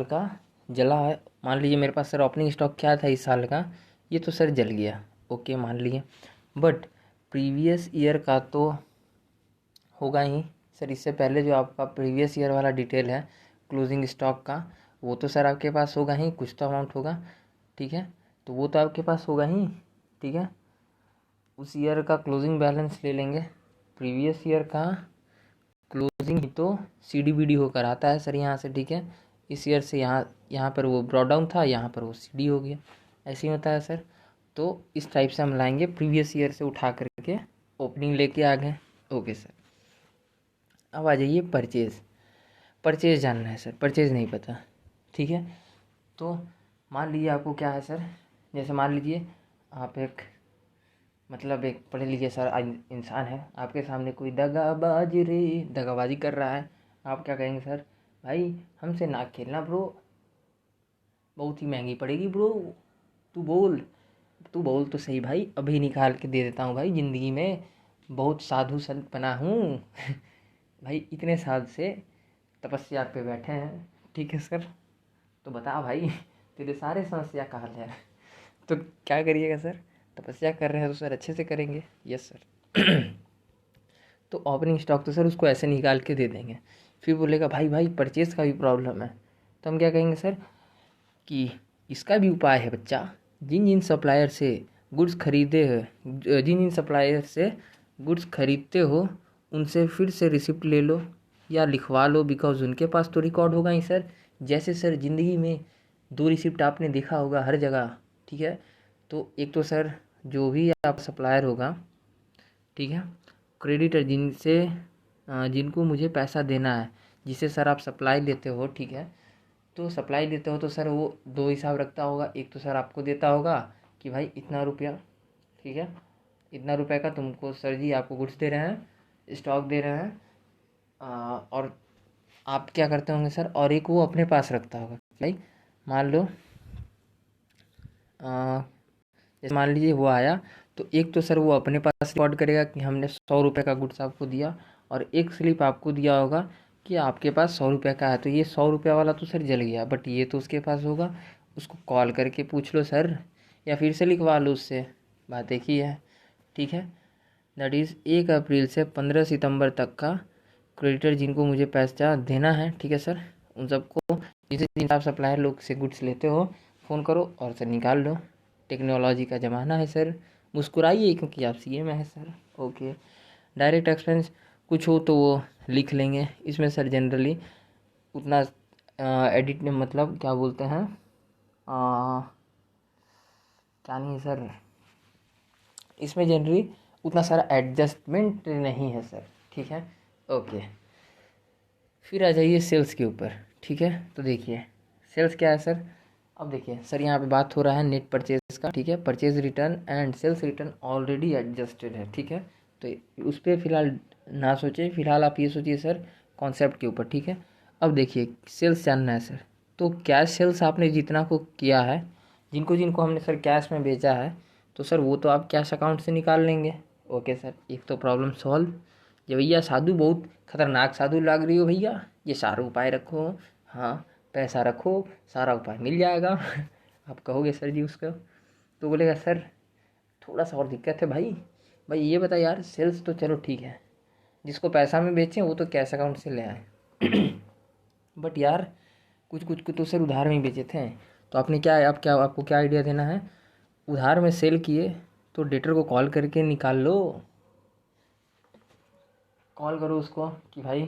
का जला है। मान लीजिए मेरे पास सर ओपनिंग स्टॉक क्या था इस साल का, ये तो सर जल गया, ओके मान लिए। बट प्रीवियस ईयर का तो होगा ही सर। इससे पहले जो आपका प्रीवियस ईयर वाला डिटेल है क्लोजिंग स्टॉक का, वो तो सर आपके पास होगा ही, कुछ तो अमाउंट होगा, ठीक है। तो वो तो आपके पास होगा ही, ठीक है। उस ईयर का क्लोजिंग बैलेंस ले लेंगे। प्रीवियस ईयर का क्लोजिंग ही तो CDBD होकर आता है सर यहाँ से, ठीक है। इस ईयर से यहाँ पर वो ब्रॉड डाउन था, यहाँ पर वो CD हो गया, ऐसे ही होता है सर। तो इस टाइप से हम लाएंगे, प्रीवियस ईयर से उठा करके ओपनिंग लेके आ गए, ओके सर। अब आ जाइए परचेज जानना है सर, परचेज नहीं पता, ठीक है। तो मान लीजिए आपको क्या है सर, जैसे मान लीजिए आप एक पढ़े लिखे सर इंसान है, आपके सामने कोई दगाबाजी कर रहा है। आप क्या कहेंगे सर, भाई हमसे ना खेलना ब्रो, बहुत ही महंगी पड़ेगी ब्रो, तू बोल तो सही भाई, अभी निकाल के दे देता हूँ भाई, ज़िंदगी में बहुत साधु संत बना हूँ। भाई इतने साल से तपस्या पे बैठे हैं, ठीक है सर। तो बता भाई तेरे सारे समस्या का हल है। तो क्या करिएगा सर, तपस्या कर रहे हैं तो सर अच्छे से करेंगे, यस सर। तो ओपनिंग स्टॉक तो सर उसको ऐसे निकाल के दे देंगे। फिर बोलेगा भाई परचेज़ का भी प्रॉब्लम है, तो हम क्या कहेंगे सर कि इसका भी उपाय है बच्चा। जिन जिन सप्लायर से गुड्स खरीदते हो उनसे फिर से रिसिप्ट ले लो या लिखवा लो, बिकॉज उनके पास तो रिकॉर्ड होगा ही सर। जैसे सर ज़िंदगी में 2 रिसिप्ट आपने देखा होगा हर जगह, ठीक है। तो एक तो सर जो भी आप सप्लायर होगा, ठीक है, क्रेडिटर जिनको मुझे पैसा देना है, जिसे सर आप सप्लाई देते हो, ठीक है। तो सप्लाई देते हो तो सर वो 2 हिसाब रखता होगा। एक तो सर आपको देता होगा कि भाई इतना रुपया, ठीक है, इतना रुपये का तुमको सर जी आपको गुड्स दे रहे हैं, स्टॉक दे रहे हैं। और आप क्या करते होंगे सर, और एक वो अपने पास रखता होगा। भाई मान लो जैसे मान लीजिए वो आया, तो एक तो सर वो अपने पास रिकॉर्ड करेगा कि हमने 100 रुपये का गुड्स आपको दिया, और एक स्लिप आपको दिया होगा कि आपके पास 100 रुपये का है। तो ये 100 रुपये वाला तो सर जल गया, बट ये तो उसके पास होगा, उसको कॉल करके पूछ लो सर, या फिर से लिखवा लो उससे, बात एक ही है, ठीक है। दैट इज़ 1 अप्रैल से 15 सितंबर तक का क्रेडिटर जिनको मुझे पैसा देना है, ठीक है सर, उन सबको जिस दिन आप सप्लायर लोग से गुड्स लेते हो फ़ोन करो और सर निकाल लो। टेक्नोलॉजी का ज़माना है सर, मुस्कुराइए क्योंकि आप सीए में हैं सर, ओके। डायरेक्ट एक्सपेंस कुछ हो तो वो लिख लेंगे। इसमें सर जनरली उतना एडिट मतलब क्या बोलते हैं, क्या नहीं है सर, इसमें जनरली उतना सारा एडजस्टमेंट नहीं है सर, ठीक है, ओके। फिर आ जाइए सेल्स के ऊपर, ठीक है। तो देखिए सेल्स क्या है सर, अब देखिए सर यहाँ पे बात हो रहा है नेट परचेज का, ठीक है। Purchase return and sales return already adjusted है, ठीक है। तो उस पर फिलहाल ना सोचें, फिलहाल आप ये सोचिए सर कॉन्सेप्ट के ऊपर, ठीक है। अब देखिए सेल्स जानना है सर, तो कैश सेल्स आपने जितना को किया है, जिनको जिनको हमने सर कैश में बेचा है तो सर वो तो आप कैश अकाउंट से निकाल लेंगे। ओके सर, एक तो प्रॉब्लम सॉल्व। ये भैया साधु बहुत खतरनाक साधु लग रही हो भैया, ये सारा उपाय रखो, हाँ पैसा रखो सारा उपाय मिल जाएगा। आप कहोगे सर जी उसका, तो बोलेगा सर थोड़ा सा और दिक्कत है भाई। भाई ये बता यार, सेल्स तो चलो ठीक है, जिसको पैसा में बेचें वो तो कैश अकाउंट से ले आए। बट यार कुछ कुछ को तो सर उधार में ही बेचे थे। तो आपने क्या है, आपको क्या आइडिया देना है, उधार में सेल किए तो डेटर को कॉल करके निकाल लो। कॉल करो उसको कि भाई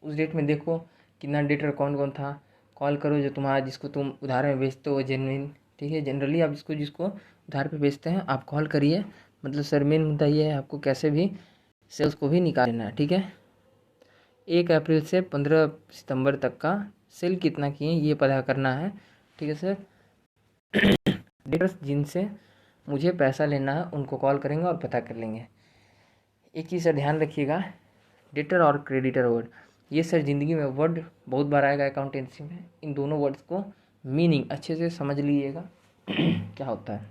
उस डेट में देखो कितना डेटर कौन कौन था। कॉल करो जो तुम्हारा, जिसको तुम उधार में बेचते हो जेन्युइन, ठीक है। जनरली आप जिसको जिसको उधार पे बेचते हैं आप कॉल करिए। मतलब सर मेन मुद्दा ये है, आपको कैसे भी सेल्स को भी निकालना है, ठीक है। 1 अप्रैल से 15 सितंबर तक का सेल कितना किए ये पता करना है, ठीक है सर। डेटर्स जिनसे मुझे पैसा लेना है उनको कॉल करेंगे और पता कर लेंगे। एक चीज़ सर ध्यान रखिएगा, डेटर और क्रेडिटर वर्ड, ये सर ज़िंदगी में वर्ड बहुत बार आएगा अकाउंटेंसी में। इन दोनों वर्ड्स को मीनिंग अच्छे से समझ लीजिएगा। क्या होता है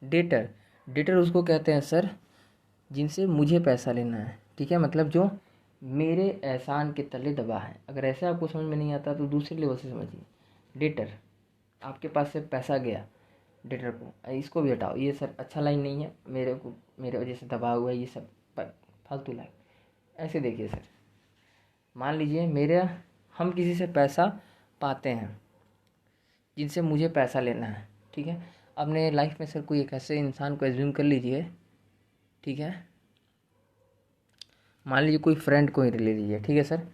डेटर, डेटर उसको कहते हैं सर जिनसे मुझे पैसा लेना है, ठीक है। मतलब जो मेरे एहसान के तले दबा है। अगर ऐसे आपको समझ में नहीं आता तो दूसरे लेवल से समझिए। डेटर, आपके पास से पैसा गया डेटर को, इसको भी हटाओ, ये सर अच्छा लाइन नहीं है, मेरे वजह से दबा हुआ है, ये सब फालतू लाइन। ऐसे देखिए सर, मान लीजिए हम किसी से पैसा पाते हैं जिनसे मुझे पैसा लेना है, ठीक है। अपने लाइफ में सर कोई एक ऐसे इंसान को एज्यूम कर लीजिए, ठीक है। मान लीजिए कोई फ्रेंड को ही ले लीजिए, ठीक है सर।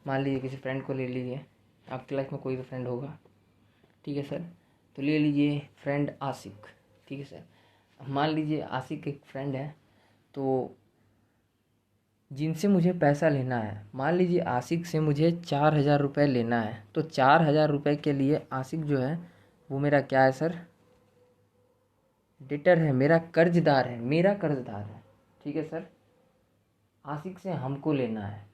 मान लीजिए किसी फ्रेंड को ले लीजिए, आपकी लाइफ में कोई तो फ्रेंड होगा, ठीक है सर। तो ले लीजिए फ्रेंड आशिक, ठीक है सर। मान लीजिए आशिक एक फ्रेंड है, तो जिनसे मुझे पैसा लेना है, मान लीजिए आशिक से मुझे 4,000 रुपये लेना है, तो 4,000 रुपये के लिए आशिक जो है वो मेरा क्या है सर, डेटर है, मेरा कर्जदार है, ठीक है सर। आशिक से हमको लेना है,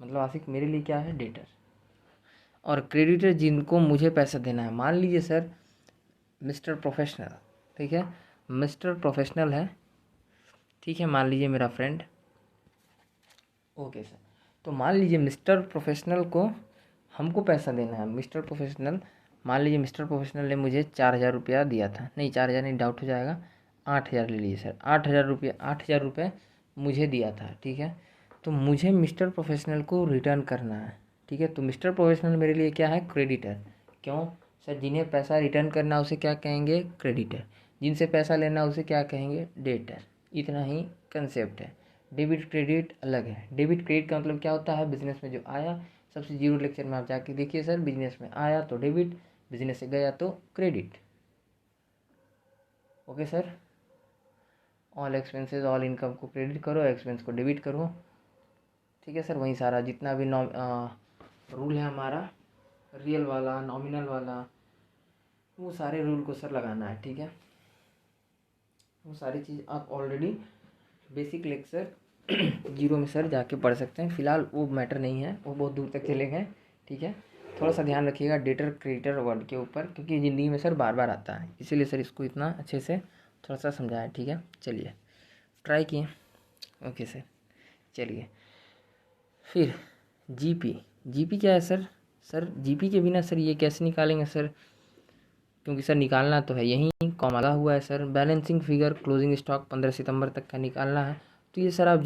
मतलब आशिक मेरे लिए क्या है, डेटर। और क्रेडिटर जिनको मुझे पैसा देना है, मान लीजिए सर मिस्टर प्रोफेशनल, ठीक है, मिस्टर प्रोफेशनल है, ठीक है, मान लीजिए मेरा फ्रेंड। ओके सर, तो मान लीजिए मिस्टर प्रोफेशनल को हमको पैसा देना है। मिस्टर प्रोफेशनल, मान लीजिए मिस्टर प्रोफेशनल ने मुझे 4,000 रुपया दिया था, नहीं 4,000 नहीं, डाउट हो जाएगा, 8,000 ले लीजिए सर। 8,000 रुपये मुझे दिया था, ठीक है। तो मुझे मिस्टर प्रोफेशनल को रिटर्न करना है, ठीक है। तो मिस्टर प्रोफेशनल मेरे लिए क्या है, क्रेडिटर। क्यों सर, जिन्हें पैसा रिटर्न करना उसे क्या कहेंगे, क्रेडिटर। जिनसे पैसा लेना उसे क्या कहेंगे, डेटर। इतना ही कंसेप्ट है। डेबिट क्रेडिट अलग है। डेबिट क्रेडिट का मतलब क्या होता है, बिजनेस में जो आया, सबसे जीरो लेक्चर में आप जाके देखिए सर, बिजनेस में आया तो डेबिट, बिजनेस से गया तो credit. Okay sir, all expenses all income को क्रेडिट करो, एक्सपेंस को डेबिट करो, ठीक है सर। वहीं सारा जितना भी रूल है हमारा, रियल वाला नॉमिनल वाला, वो सारे रूल को सर लगाना है, ठीक है। वो सारी चीज़ आप ऑलरेडी बेसिक लेक्चर 0 में सर जाके पढ़ सकते हैं। फिलहाल वो मैटर नहीं है, वो बहुत दूर तक चले गए, ठीक है। थोड़ा सा ध्यान रखिएगा डेटर क्रेडिटर वर्ड के ऊपर, क्योंकि ज़िंदगी में सर बार बार आता है, इसीलिए सर इसको इतना अच्छे से थोड़ा सा समझाया, ठीक है। चलिए ट्राई किए, ओके सर। चलिए फिर जीपी क्या है सर, जीपी के बिना सर ये कैसे निकालेंगे सर, क्योंकि सर निकालना तो है, यहीं कॉमा लगा हुआ है sir. Balancing figure closing stock 15 सितंबर तक का निकालना है, तो ये सर आप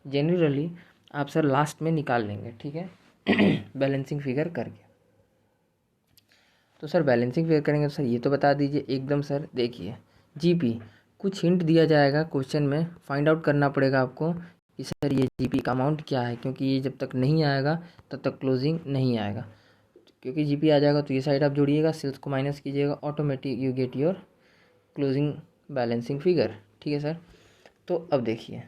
जनरली आप सर लास्ट में निकाल लेंगे, ठीक है। बैलेंसिंग फिगर करके, तो सर बैलेंसिंग फिगर करेंगे तो सर ये तो बता दीजिए एकदम सर। देखिए जीपी कुछ हिंट दिया जाएगा क्वेश्चन में, फाइंड आउट करना पड़ेगा आपको कि सर ये जीपी का अमाउंट क्या है, क्योंकि ये जब तक नहीं आएगा तब तक क्लोजिंग नहीं आएगा। क्योंकि जीपी आ जाएगा तो ये साइड आप जोड़िएगा, सेल्स को माइनस कीजिएगा, automatic you get your closing balancing figure, ठीक है सर। तो अब देखिए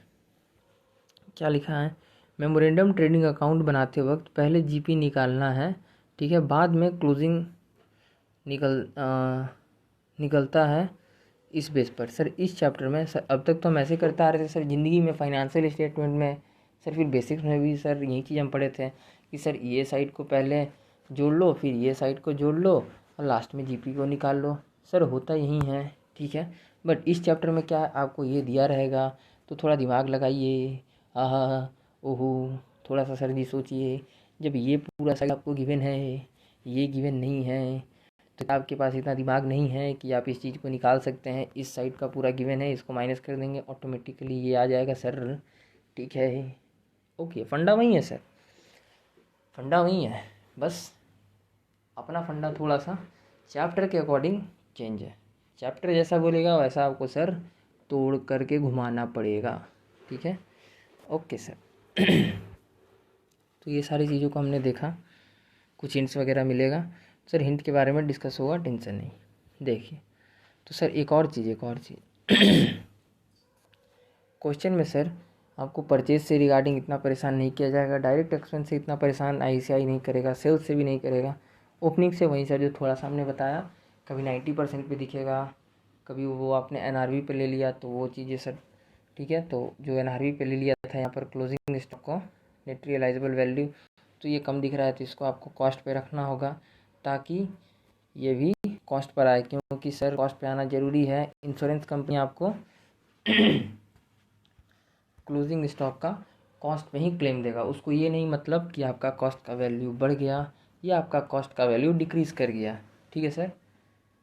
क्या लिखा है, मेमोरेंडम ट्रेडिंग अकाउंट बनाते वक्त पहले जीपी निकालना है, ठीक है, बाद में क्लोजिंग निकलता है इस बेस पर। सर इस चैप्टर में सर अब तक तो हम ऐसे करते आ रहे थे सर, ज़िंदगी में फाइनेंशियल स्टेटमेंट में सर, फिर बेसिक्स में भी सर यही चीज़ हम पढ़े थे कि सर ये साइड को पहले जोड़ लो, फिर ये साइड को जोड़ लो और लास्ट में जीपी को निकाल लो। सर होता यही है, ठीक है। बट इस चैप्टर में क्या है, आपको ये दिया रहेगा तो थोड़ा दिमाग लगाइए। आहा, ओहो, थोड़ा सा सर जी सोचिए। जब ये पूरा साइड आपको गिवन है, ये गिवन नहीं है, तो आपके पास इतना दिमाग नहीं है कि आप इस चीज़ को निकाल सकते हैं। इस साइड का पूरा गिवन है, इसको माइनस कर देंगे, ऑटोमेटिकली ये आ जाएगा सर, ठीक है। ओके, फंडा वही है सर, फंडा वही है, बस अपना फंडा थोड़ा सा चैप्टर के अकॉर्डिंग चेंज है। चैप्टर जैसा बोलेगा वैसा आपको सर तोड़ करके घुमाना पड़ेगा, ठीक है। Okay sir. तो ये सारी चीज़ों को हमने देखा, कुछ हिंट्स वगैरह मिलेगा सर, हिंट के बारे में डिस्कस होगा, टेंशन नहीं। देखिए तो सर एक और चीज़ क्वेश्चन में सर आपको परचेज से रिगार्डिंग इतना परेशान नहीं किया जाएगा, डायरेक्ट एक्सपेंस से इतना परेशान आईसीआई नहीं करेगा, सेल्स से भी नहीं करेगा, ओपनिंग से वहीं सर जो थोड़ा सा हमने बताया, कभी 90% पे दिखेगा, कभी वो आपने एनआरवी पे ले लिया तो वो चीज़ें सर, ठीक है। तो जो एनआरवी पे ले लिया था यहाँ पर क्लोजिंग स्टॉक को, नेट रियलाइजेबल वैल्यू, तो ये कम दिख रहा है तो इसको आपको कॉस्ट पे रखना होगा ताकि ये भी कॉस्ट पर आए, क्योंकि सर कॉस्ट पे आना ज़रूरी है। इंश्योरेंस कंपनी आपको क्लोजिंग स्टॉक का कॉस्ट पे ही क्लेम देगा, उसको ये नहीं मतलब कि आपका कॉस्ट का वैल्यू बढ़ गया या आपका कॉस्ट का वैल्यू डिक्रीज़ कर गया, ठीक है सर।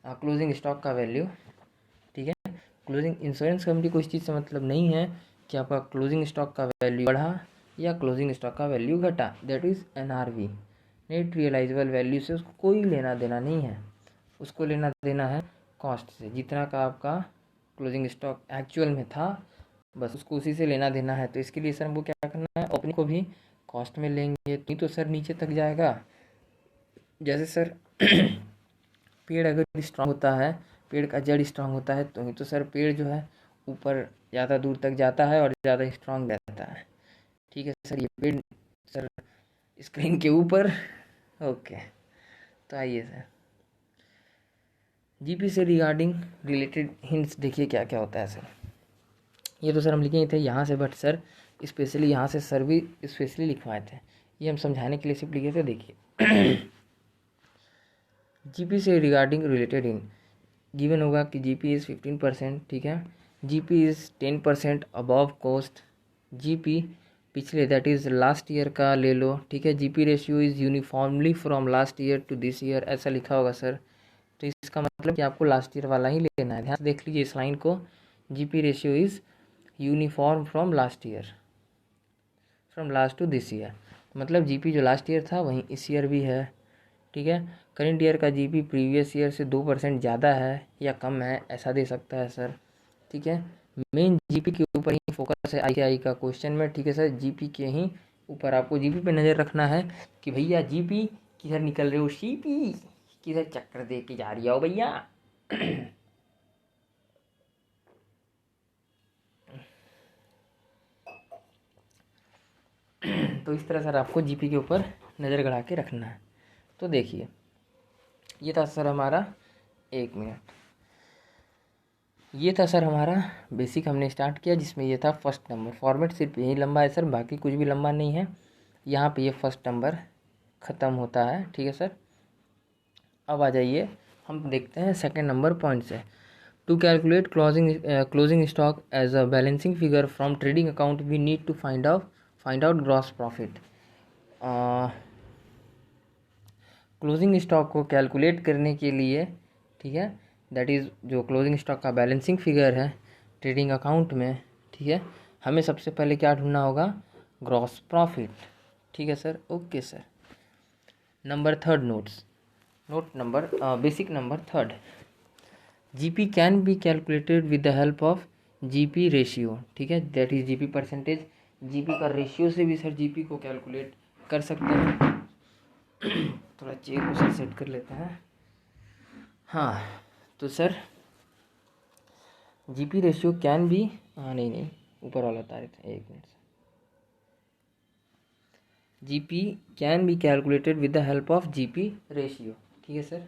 क्लोजिंग स्टॉक का वैल्यू, ठीक है। क्लोजिंग इंश्योरेंस कंपनी को इस चीज़ से मतलब नहीं है कि आपका क्लोजिंग स्टॉक का वैल्यू बढ़ा या क्लोजिंग स्टॉक का वैल्यू घटा, that is NRV, net realisable value से उसको कोई लेना देना नहीं है। उसको लेना देना है कॉस्ट से, जितना का आपका क्लोजिंग स्टॉक एक्चुअल में था बस उसको उसी से लेना देना है। तो इसके लिए सर हमको क्या करना है, ओपनिंग को भी कॉस्ट में लेंगे, नहीं तो सर नीचे तक जाएगा। जैसे सर पेड़ अगर स्ट्रांग होता है, पेड़ का जड़ स्ट्रांग होता है तो सर पेड़ जो है ऊपर ज़्यादा दूर तक जाता है और ज़्यादा स्ट्रांग रहता है, ठीक है सर। ये पेड़ सर स्क्रीन के ऊपर, ओके। तो आइए सर जीपी से रिगार्डिंग रिलेटेड हिंट्स देखिए क्या क्या होता है सर। ये तो सर हम लिखे थे यहाँ से, बट सर स्पेशली यहाँ से सर भी स्पेशली लिखवाए थे, ये हम समझाने के लिए सिर्फ लिखे थे। देखिए जीपी से रिगार्डिंग रिलेटेड इन गिवन होगा कि जीपी इज़ 15%, ठीक है। GP is 10% above cost, GP पिछले दैट इज़ लास्ट ईयर का ले लो, ठीक है। GP ratio is uniformly from last year to this year, ऐसा लिखा होगा सर। तो इसका मतलब कि आपको लास्ट ईयर वाला ही लेना है, ध्यान से देख लीजिए इस लाइन को। GP ratio is uniform from last year, from last to this year, मतलब जीपी जो लास्ट ईयर था वहीं इस ईयर भी है, ठीक है। करेंट ईयर का जीपी प्रीवियस ईयर से 2% ज़्यादा है या कम है, ऐसा दे सकता है सर, ठीक है। मेन जीपी के ऊपर ही फोकस है आईसीआई का क्वेश्चन में, ठीक है सर। जीपी के ही ऊपर आपको जीपी पे नज़र रखना है कि भैया जीपी किधर निकल रहे हो, सीपी किधर चक्कर दे के जा रही हो भैया। तो इस तरह सर आपको जीपी के ऊपर नज़र गड़ा के रखना है। तो देखिए ये था सर हमारा, एक मिनट, ये था सर हमारा बेसिक हमने स्टार्ट किया, जिसमें ये था फर्स्ट नंबर। फॉर्मेट सिर्फ यही लंबा है सर, बाकी कुछ भी लंबा नहीं है। यहाँ पे ये फर्स्ट नंबर ख़त्म होता है, ठीक है सर। अब आ जाइए हम देखते हैं सेकंड नंबर पॉइंट से। To calculate closing stock as a balancing figure from trading account we need to find out gross profit. Closing stock को कैलकुलेट करने के लिए, ठीक है, दैट इज़ जो क्लोजिंग स्टॉक का बैलेंसिंग फिगर है ट्रेडिंग अकाउंट में, ठीक है, हमें सबसे पहले क्या ढूंढना होगा, ग्रॉस प्रॉफिट, ठीक है sir. Okay sir, number third note number basic number third, GP can be calculated with the help of GP ratio, ठीक है, that is GP percentage. GP का रेशियो से भी सर जीपी को कैलकुलेट कर सकते हैं। थोड़ा चेयर को सर सेट कर लेते हैं। हाँ तो sir GP ratio can B, नहीं ऊपर वाला तारीख था, एक minute. GP can be calculated with the help of GP ratio, ठीक है सर।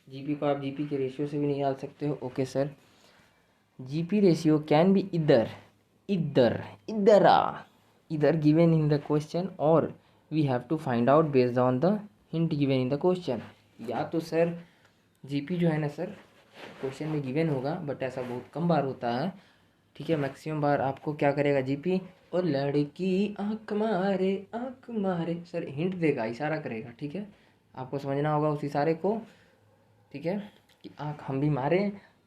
जीपी को आप जीपी के रेशियो से भी निकाल सकते हो, okay sir. GP ratio can be इधर गिवन इन द क्वेश्चन और we have to find out based on the hint given in the question. या तो सर जीपी जो है ना सर क्वेश्चन में गिवन होगा, बट ऐसा बहुत कम बार होता है, ठीक है। मैक्सिमम बार आपको क्या करेगा जीपी, और लड़की आंख मारे सर हिंट देगा, इशारा करेगा, ठीक है। आपको समझना होगा उस इशारे को, ठीक है, कि आंख हम भी मारे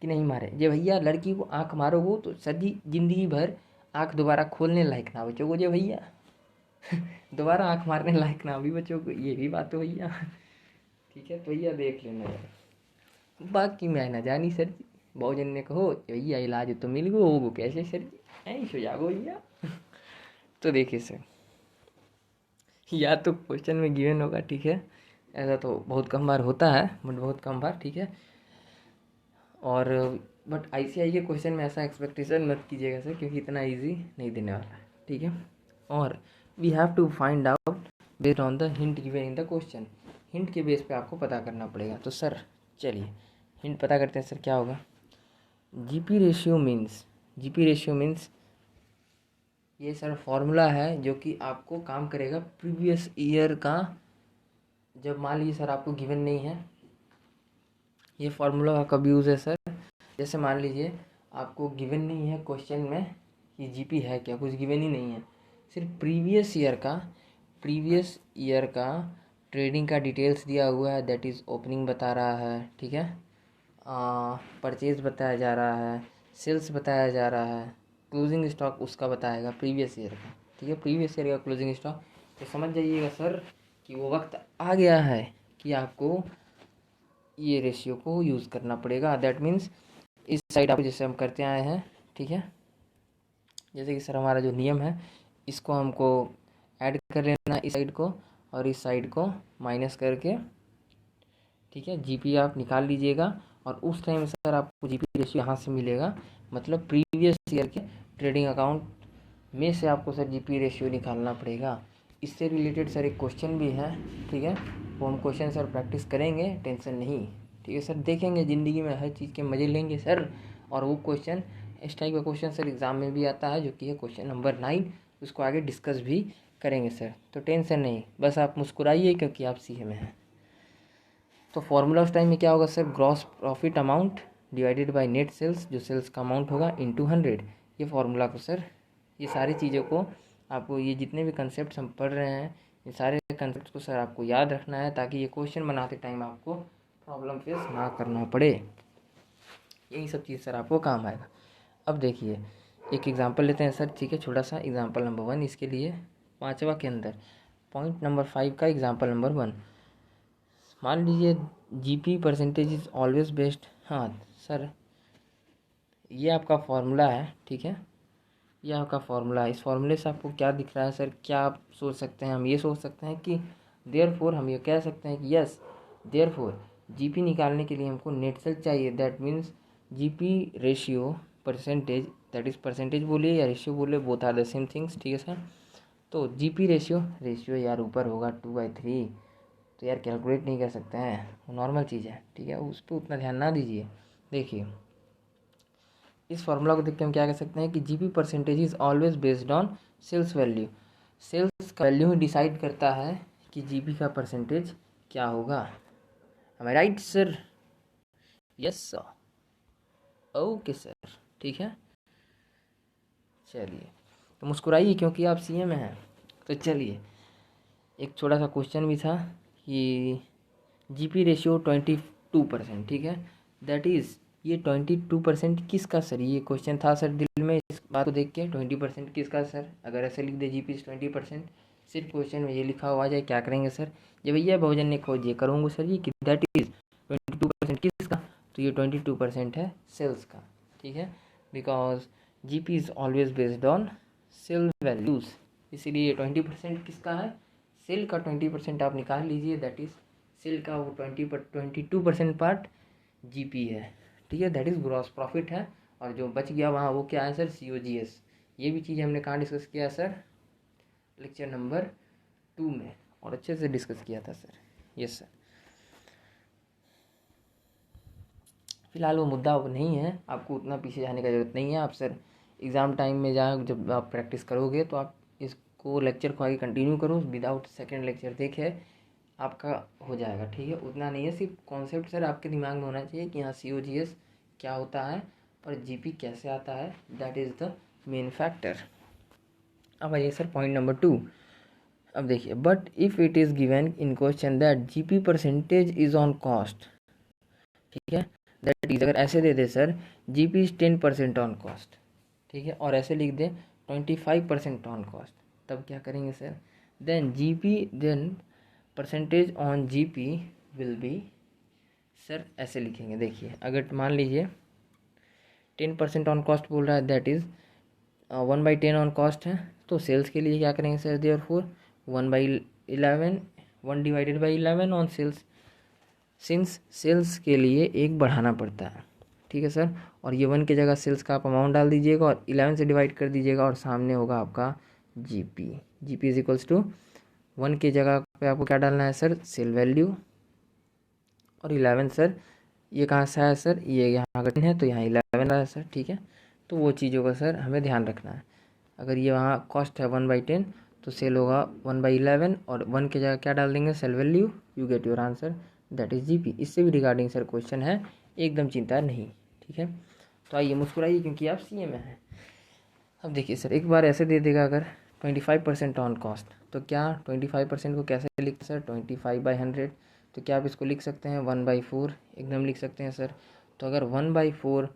कि नहीं मारे। जे भैया लड़की को आंख मारोगे तो सर जी जिंदगी भर आंख दोबारा खोलने लायक ना बचोगे जे भैया दोबारा आंख मारने लायक ना भी बचोगे, ये भी बात हो भैया ठीक है। तो भैया देख लेना यार, बाकी मैं ना जानी सर जी। बहुजन ने कहो भैया इलाज तो मिल गो होगो कैसे सर जी, ऐ सो जागो भैया तो देखिए सर, या तो क्वेश्चन में गिवन होगा, ठीक है। ऐसा तो बहुत कम बार होता है, बट बहुत कम बार, ठीक है। और बट आईसीआई के क्वेश्चन में ऐसा एक्सपेक्टेशन मत कीजिएगा सर, क्योंकि इतना इजी नहीं देने वाला है, ठीक है। और we have to find out based on the hint given in the question. Hint के बेस पे आपको पता करना पड़ेगा। तो सर चलिए हिंट पता करते हैं सर, क्या होगा। जीपी रेशियो मीन्स ये सर फॉर्मूला है जो कि आपको काम करेगा प्रीवियस ईयर का। जब मान लीजिए सर आपको गिवन नहीं है, ये फॉर्मूला का कब यूज़ है सर, जैसे मान लीजिए आपको गिवन नहीं है क्वेश्चन में कि जीपी है क्या, कुछ गिवन ही नहीं है, सिर्फ प्रीवियस ईयर का ट्रेडिंग का डिटेल्स दिया हुआ है, दैट इज़ ओपनिंग बता रहा है, ठीक है, परचेज बताया जा रहा है, सेल्स बताया जा रहा है, क्लोजिंग स्टॉक उसका बताएगा प्रीवियस ईयर का, ठीक है, प्रीवियस ईयर का क्लोजिंग स्टॉक। तो समझ जाइएगा सर कि वो वक्त आ गया है कि आपको ये रेशियो को यूज़ करना पड़ेगा। दैट मीन्स इस साइड आपको जैसे हम करते आए हैं, ठीक है, जैसे कि सर हमारा जो नियम है इसको हमको ऐड कर लेना इस साइड को, और इस साइड को माइनस करके, ठीक है, जीपी आप निकाल लीजिएगा। और उस टाइम सर आपको जीपी रेशियो यहाँ से मिलेगा, मतलब प्रीवियस ईयर के ट्रेडिंग अकाउंट में से आपको सर जीपी रेशियो निकालना पड़ेगा। इससे रिलेटेड सर एक क्वेश्चन भी है, ठीक है, वो हम क्वेश्चन सर प्रैक्टिस करेंगे, टेंशन नहीं, ठीक है सर। देखेंगे ज़िंदगी में हर चीज़ के मज़े लेंगे सर। और वो क्वेश्चन इस टाइप का क्वेश्चन सर एग्ज़ाम में भी आता है, जो कि है क्वेश्चन नंबर 9, उसको आगे डिस्कस भी करेंगे सर। तो टेंशन नहीं, बस आप मुस्कुराइए क्योंकि आप सीए में हैं। तो फॉर्मूला उस टाइम में क्या होगा sir, gross profit amount divided by net sales, जो सेल्स का अमाउंट होगा, इनटू 100। ये फार्मूला को सर, ये सारी चीज़ों को आपको, ये जितने भी कंसेप्ट हम पढ़ रहे हैं, ये सारे कंसेप्ट को सर आपको याद रखना है, ताकि ये क्वेश्चन बनाते टाइम आपको प्रॉब्लम फेस ना करना पड़े। यही सब चीज़ सर आपको काम आएगा। अब देखिए एक एग्जांपल लेते हैं सर, ठीक है, छोटा सा एग्जांपल नंबर 1 इसके लिए, 5वां के अंदर पॉइंट नंबर 5 का एग्जांपल नंबर 1। मान लीजिए GP percentage is always based, हाँ सर ये आपका फॉर्मूला है, ठीक है, ये आपका फॉर्मूला है। इस फॉर्मूले से आपको क्या दिख रहा है सर, क्या आप सोच सकते हैं, हम ये सोच सकते हैं कि देयरफॉर, हम ये कह सकते हैं कि यस देयरफॉर जीपी निकालने के लिए हमको नेट सेल चाहिए। That means GP ratio percentage, that is percentage बोलिए या रेशियो बोलिए, both are the same things, ठीक है सर। तो जीपी रेशियो यार ऊपर होगा 2/3, तो यार कैलकुलेट नहीं कर सकते हैं, वो नॉर्मल चीज़ है, ठीक है, उस पर उतना ध्यान ना दीजिए। देखिए इस फार्मूला को देख के हम क्या कह सकते हैं कि GP percentage is always based on sales value. Sales का वैल्यू ही डिसाइड करता है कि जीपी का परसेंटेज क्या होगा। am I right sir? Yes sir, okay sir, ठीक है। चलिए तो मुस्कुराइए क्योंकि आप सीए में हैं। तो चलिए एक छोटा सा क्वेश्चन भी था कि जीपी रेशियो 22%, ठीक है, दैट इज़ ये 22% किसका सर, ये क्वेश्चन था सर दिल में इस बात को देख के, 20% किसका सर, अगर ऐसे लिख दे जीपी 20%, सिर्फ क्वेश्चन में ये लिखा हुआ आ जाए, क्या करेंगे सर, जब भैया बहुजन ने खोज ये करूँगा सर जी कि दैट इज़ 22% किसका, तो ये 22% है सेल्स का, ठीक है, because GP is always based on sale values, इसीलिए 20% किसका है, सेल का 20% आप निकाल लीजिए, दैट इज़ सेल का वो 22% पार्ट जीपी है, ठीक है, दैट इज़ ग्रॉस प्रॉफिट है। और जो बच गया वहाँ वो क्या है सर, सीओजीएस। ये भी चीज़ हमने कहाँ डिस्कस किया सर, लेक्चर नंबर 2 में, और अच्छे से डिस्कस किया था सर। यस सर, फिलहाल वो मुद्दा अब नहीं है, आपको उतना पीछे जाने का ज़रूरत नहीं है। आप सर एग्ज़ाम टाइम में जहाँ जब आप प्रैक्टिस करोगे तो आप इसको लेक्चर को आगे कंटिन्यू करो विदाउट सेकेंड लेक्चर देखे, आपका हो जाएगा, ठीक है। उतना नहीं है, सिर्फ कॉन्सेप्ट सर आपके दिमाग में होना चाहिए कि हाँ COGS क्या होता है और GP कैसे आता है, that is the main factor. अब आइए सर पॉइंट नंबर 2। अब देखिए, but if it is given in question that GP percentage is on cost, ठीक है, दैट इज, अगर ऐसे दे दे sir GP is 10% on cost, ठीक है, और ऐसे लिख दे 25% ऑन कॉस्ट, तब क्या करेंगे sir, then percentage on GP will be, sir ऐसे लिखेंगे। देखिए अगर मान लीजिए 10% ऑन कॉस्ट बोल रहा है, दैट इज़ 1/10 ऑन कॉस्ट है, तो सेल्स के लिए क्या करेंगे sir, therefore 1/11, 1/11 on sales, since sales के लिए एक बढ़ाना पड़ता है, ठीक है सर। और ये 1 की जगह सेल्स का आप अमाउंट डाल दीजिएगा और 11 से डिवाइड कर दीजिएगा और सामने होगा आपका GP। GP is equals to 1 की जगह पे आपको क्या डालना है सर, सेल वैल्यू, और 11 सर ये कहाँ से आया सर, ये यहाँ का 10 है तो यहाँ 11 आया सर, ठीक है। तो वो चीज़ों का सर हमें ध्यान रखना है। अगर ये वहाँ कॉस्ट है 1/10 तो सेल होगा 1/11 और 1 की जगह क्या डाल देंगे, sale value, you get your answer, that is GP। इससे भी रिगार्डिंग सर क्वेश्चन है, एकदम चिंता नहीं, ठीक है। तो आइए मुस्कुराइए क्योंकि आप CA में हैं। अब देखिए सर एक बार ऐसे दे देगा अगर 25% ऑन कॉस्ट, तो क्या 25% को कैसे लिखते हैं सर, 25/100, तो क्या आप इसको लिख सकते हैं 1/4, एकदम लिख सकते हैं सर। तो अगर 1/4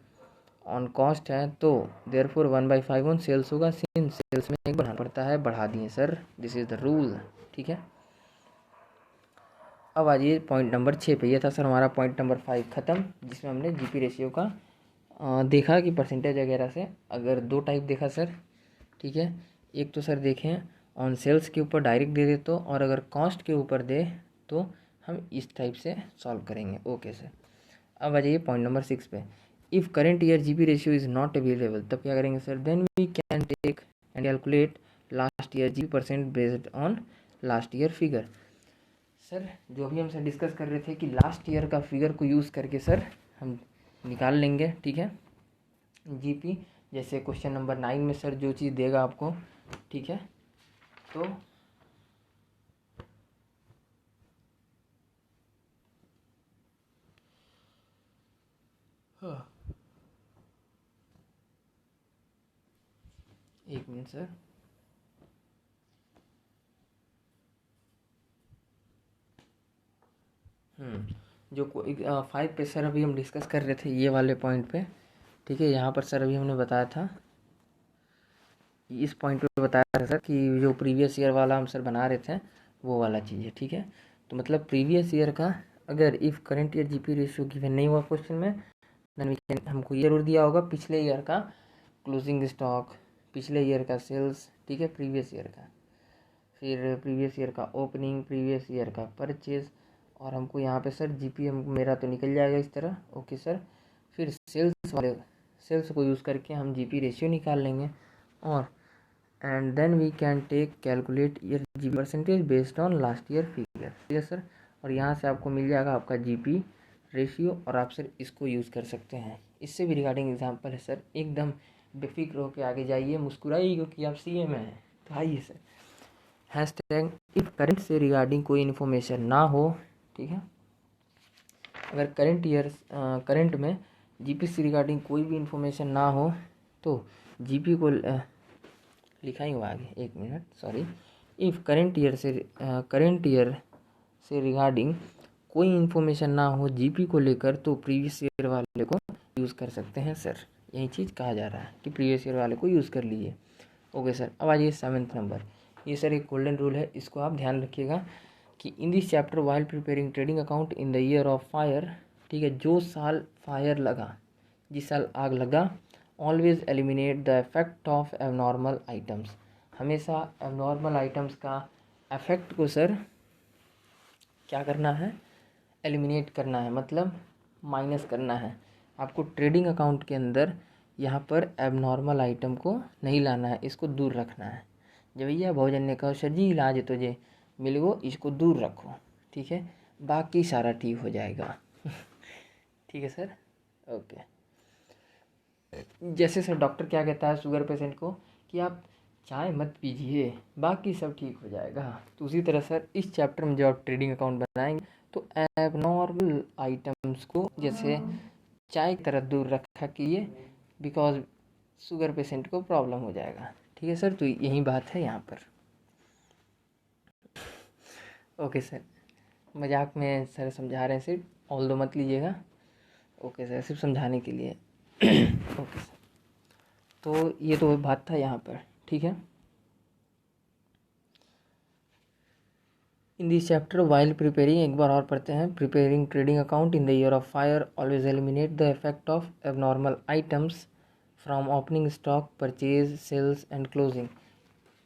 ऑन कॉस्ट है तो देयरफॉर 1/5 ऑन सेल्स होगा, सिंस सेल्स में एक बढ़ाना पड़ता है, बढ़ा दिए sir, this is the rule, ठीक है। अब आ जाइए पॉइंट नंबर 6 पे। ये था सर हमारा पॉइंट नंबर 5 ख़त्म, जिसमें हमने GP रेशियो का देखा कि परसेंटेज वगैरह से अगर 2 टाइप देखा सर, ठीक है। एक तो सर देखें ऑन सेल्स के ऊपर डायरेक्ट दे दे तो, और अगर कॉस्ट के ऊपर दे तो हम इस टाइप से सॉल्व करेंगे, ओके सर। अब आ जाइए पॉइंट नंबर 6 पे। If current year GP ratio is not available, तब क्या करेंगे sir, then we can take and calculate last year GP% based on last year figure. Sir जो अभी हम सर डिस्कस कर रहे थे कि लास्ट ईयर का फिगर को यूज़ करके सर हम निकाल लेंगे, ठीक है, GP। जैसे क्वेश्चन नंबर 9 में सर जो चीज़ देगा आपको, ठीक है, तो हाँ, एक मिनट सर, जो 5 पे सर अभी हम डिस्कस कर रहे थे ये वाले पॉइंट पे, ठीक है। यहाँ पर सर अभी हमने बताया था, इस पॉइंट पे बताया था सर कि जो प्रीवियस ईयर वाला हम सर बना रहे थे वो वाला चीज़ है, ठीक है। तो मतलब प्रीवियस ईयर का अगर if current year GP ratio given नहीं हुआ क्वेश्चन में, देन वी कैन, हमको ये जरूर दिया होगा पिछले ईयर का क्लोजिंग स्टॉक, पिछले ईयर का सेल्स, ठीक है, प्रीवियस ईयर का, फिर प्रीवियस ईयर का ओपनिंग, प्रीवियस ईयर का परचेज, और हमको यहाँ पे सर GP हम मेरा तो निकल जाएगा इस तरह, ओके सर। फिर सेल्स वाले, सेल्स को यूज़ करके हम GP रेशियो निकाल लेंगे, और and then we can take calculate year GP percentage based on last year figure, ठीक है सर। और यहाँ से आपको मिल जाएगा आपका GP रेशियो, और आप सर इसको यूज़ कर सकते हैं। इससे भी रिगार्डिंग एग्जांपल है सर, एकदम बेफिक्र होकर आगे जाइए, मुस्कुराइए क्योंकि आप CA में हैं। तो आइए सर, हैशटैग इफ करंट से रिगार्डिंग कोई इन्फॉर्मेशन ना हो, ठीक है, अगर करंट में GP से रिगार्डिंग कोई भी इन्फॉर्मेशन ना हो तो GP को लिखा ही हुआ आगे, एक minute sorry. If current year से रिगार्डिंग कोई इन्फॉर्मेशन ना हो GP को लेकर, तो प्रीवियस ईयर वाले को यूज़ कर सकते हैं सर। यही चीज़ कहा जा रहा है कि प्रीवियस ईयर वाले को यूज़ कर लीजिए, ओके सर। अब आ जाइए 7th नंबर। ये सर एक गोल्डन रूल है, इसको आप ध्यान रखिएगा कि इन this chapter while preparing trading account in the year of fire, ठीक है, जो साल फायर लगा, जिस साल आग लगा, always eliminate the effect of abnormal items, हमेशा एबनॉर्मल आइटम्स का इफेक्ट को सर क्या करना है, एलिमिनेट करना है, मतलब माइनस करना है। आपको ट्रेडिंग अकाउंट के अंदर यहाँ पर एबनॉर्मल आइटम को नहीं लाना है, इसको दूर रखना है। जब भैया भोजन ने कहा सर जी इलाज तुझे मिल गो, इसको दूर रखो, ठीक है, बाकी सारा ठीक हो जाएगा ठीक है सर, ओके। जैसे सर डॉक्टर क्या कहता है शुगर पेशेंट को कि आप चाय मत पीजिए, बाकी सब ठीक हो जाएगा। तो उसी तरह सर इस चैप्टर में जब आप ट्रेडिंग अकाउंट बनाएंगे तो एबनॉर्मल आइटम्स को जैसे चाय की तरह दूर रखा कीजिए, बिकॉज शुगर पेशेंट को प्रॉब्लम हो जाएगा। ठीक है सर, तो यही बात है यहाँ पर। ओके सर, मजाक में सर समझा रहे हैं सिर्फ, ऑल दो मत लीजिएगा। ओके सर, सिर्फ समझाने के लिए। ओके सर, तो ये तो बात था यहाँ पर। ठीक है, in this chapter while preparing, एक बार और पढ़ते हैं। Preparing trading account in the year of fire, always eliminate the effect of abnormal items from opening stock, purchase, sales and closing.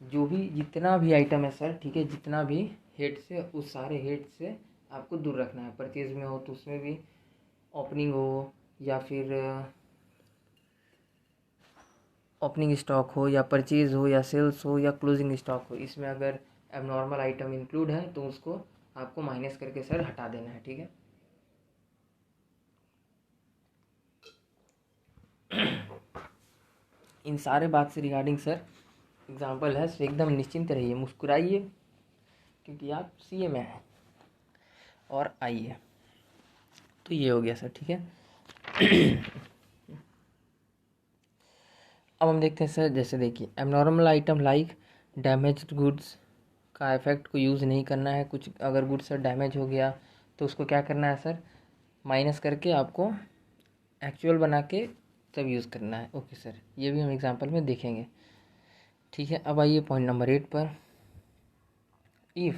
जो भी जितना भी आइटम है सर, ठीक है, जितना भी हेड से, उस सारे हेड से आपको दूर रखना है। परचेज में हो तो उसमें भी ओपनिंग हो, या फिर ओपनिंग स्टॉक हो, या परचेज हो, या सेल्स हो, या क्लोजिंग स्टॉक हो, इसमें अगर एबनॉर्मल आइटम इंक्लूड है तो उसको आपको माइनस करके सर हटा देना है। ठीक है, इन सारे बात से रिगार्डिंग सर एग्जाम्पल है, सो एकदम निश्चिंत रहिए, मुस्कुराइए, क्योंकि आप सीए में हैं। और आइए, तो ये हो गया सर। ठीक है, अब हम देखते हैं सर, जैसे देखिए abnormal item like damaged goods का इफेक्ट को यूज़ नहीं करना है। कुछ अगर गुड्स सर डैमेज हो गया तो उसको क्या करना है सर, माइनस करके आपको एक्चुअल बना के तब यूज़ करना है। ओके सर, ये भी हम एग्जांपल में देखेंगे। ठीक है, अब आइए पॉइंट नंबर 8 पर। इफ़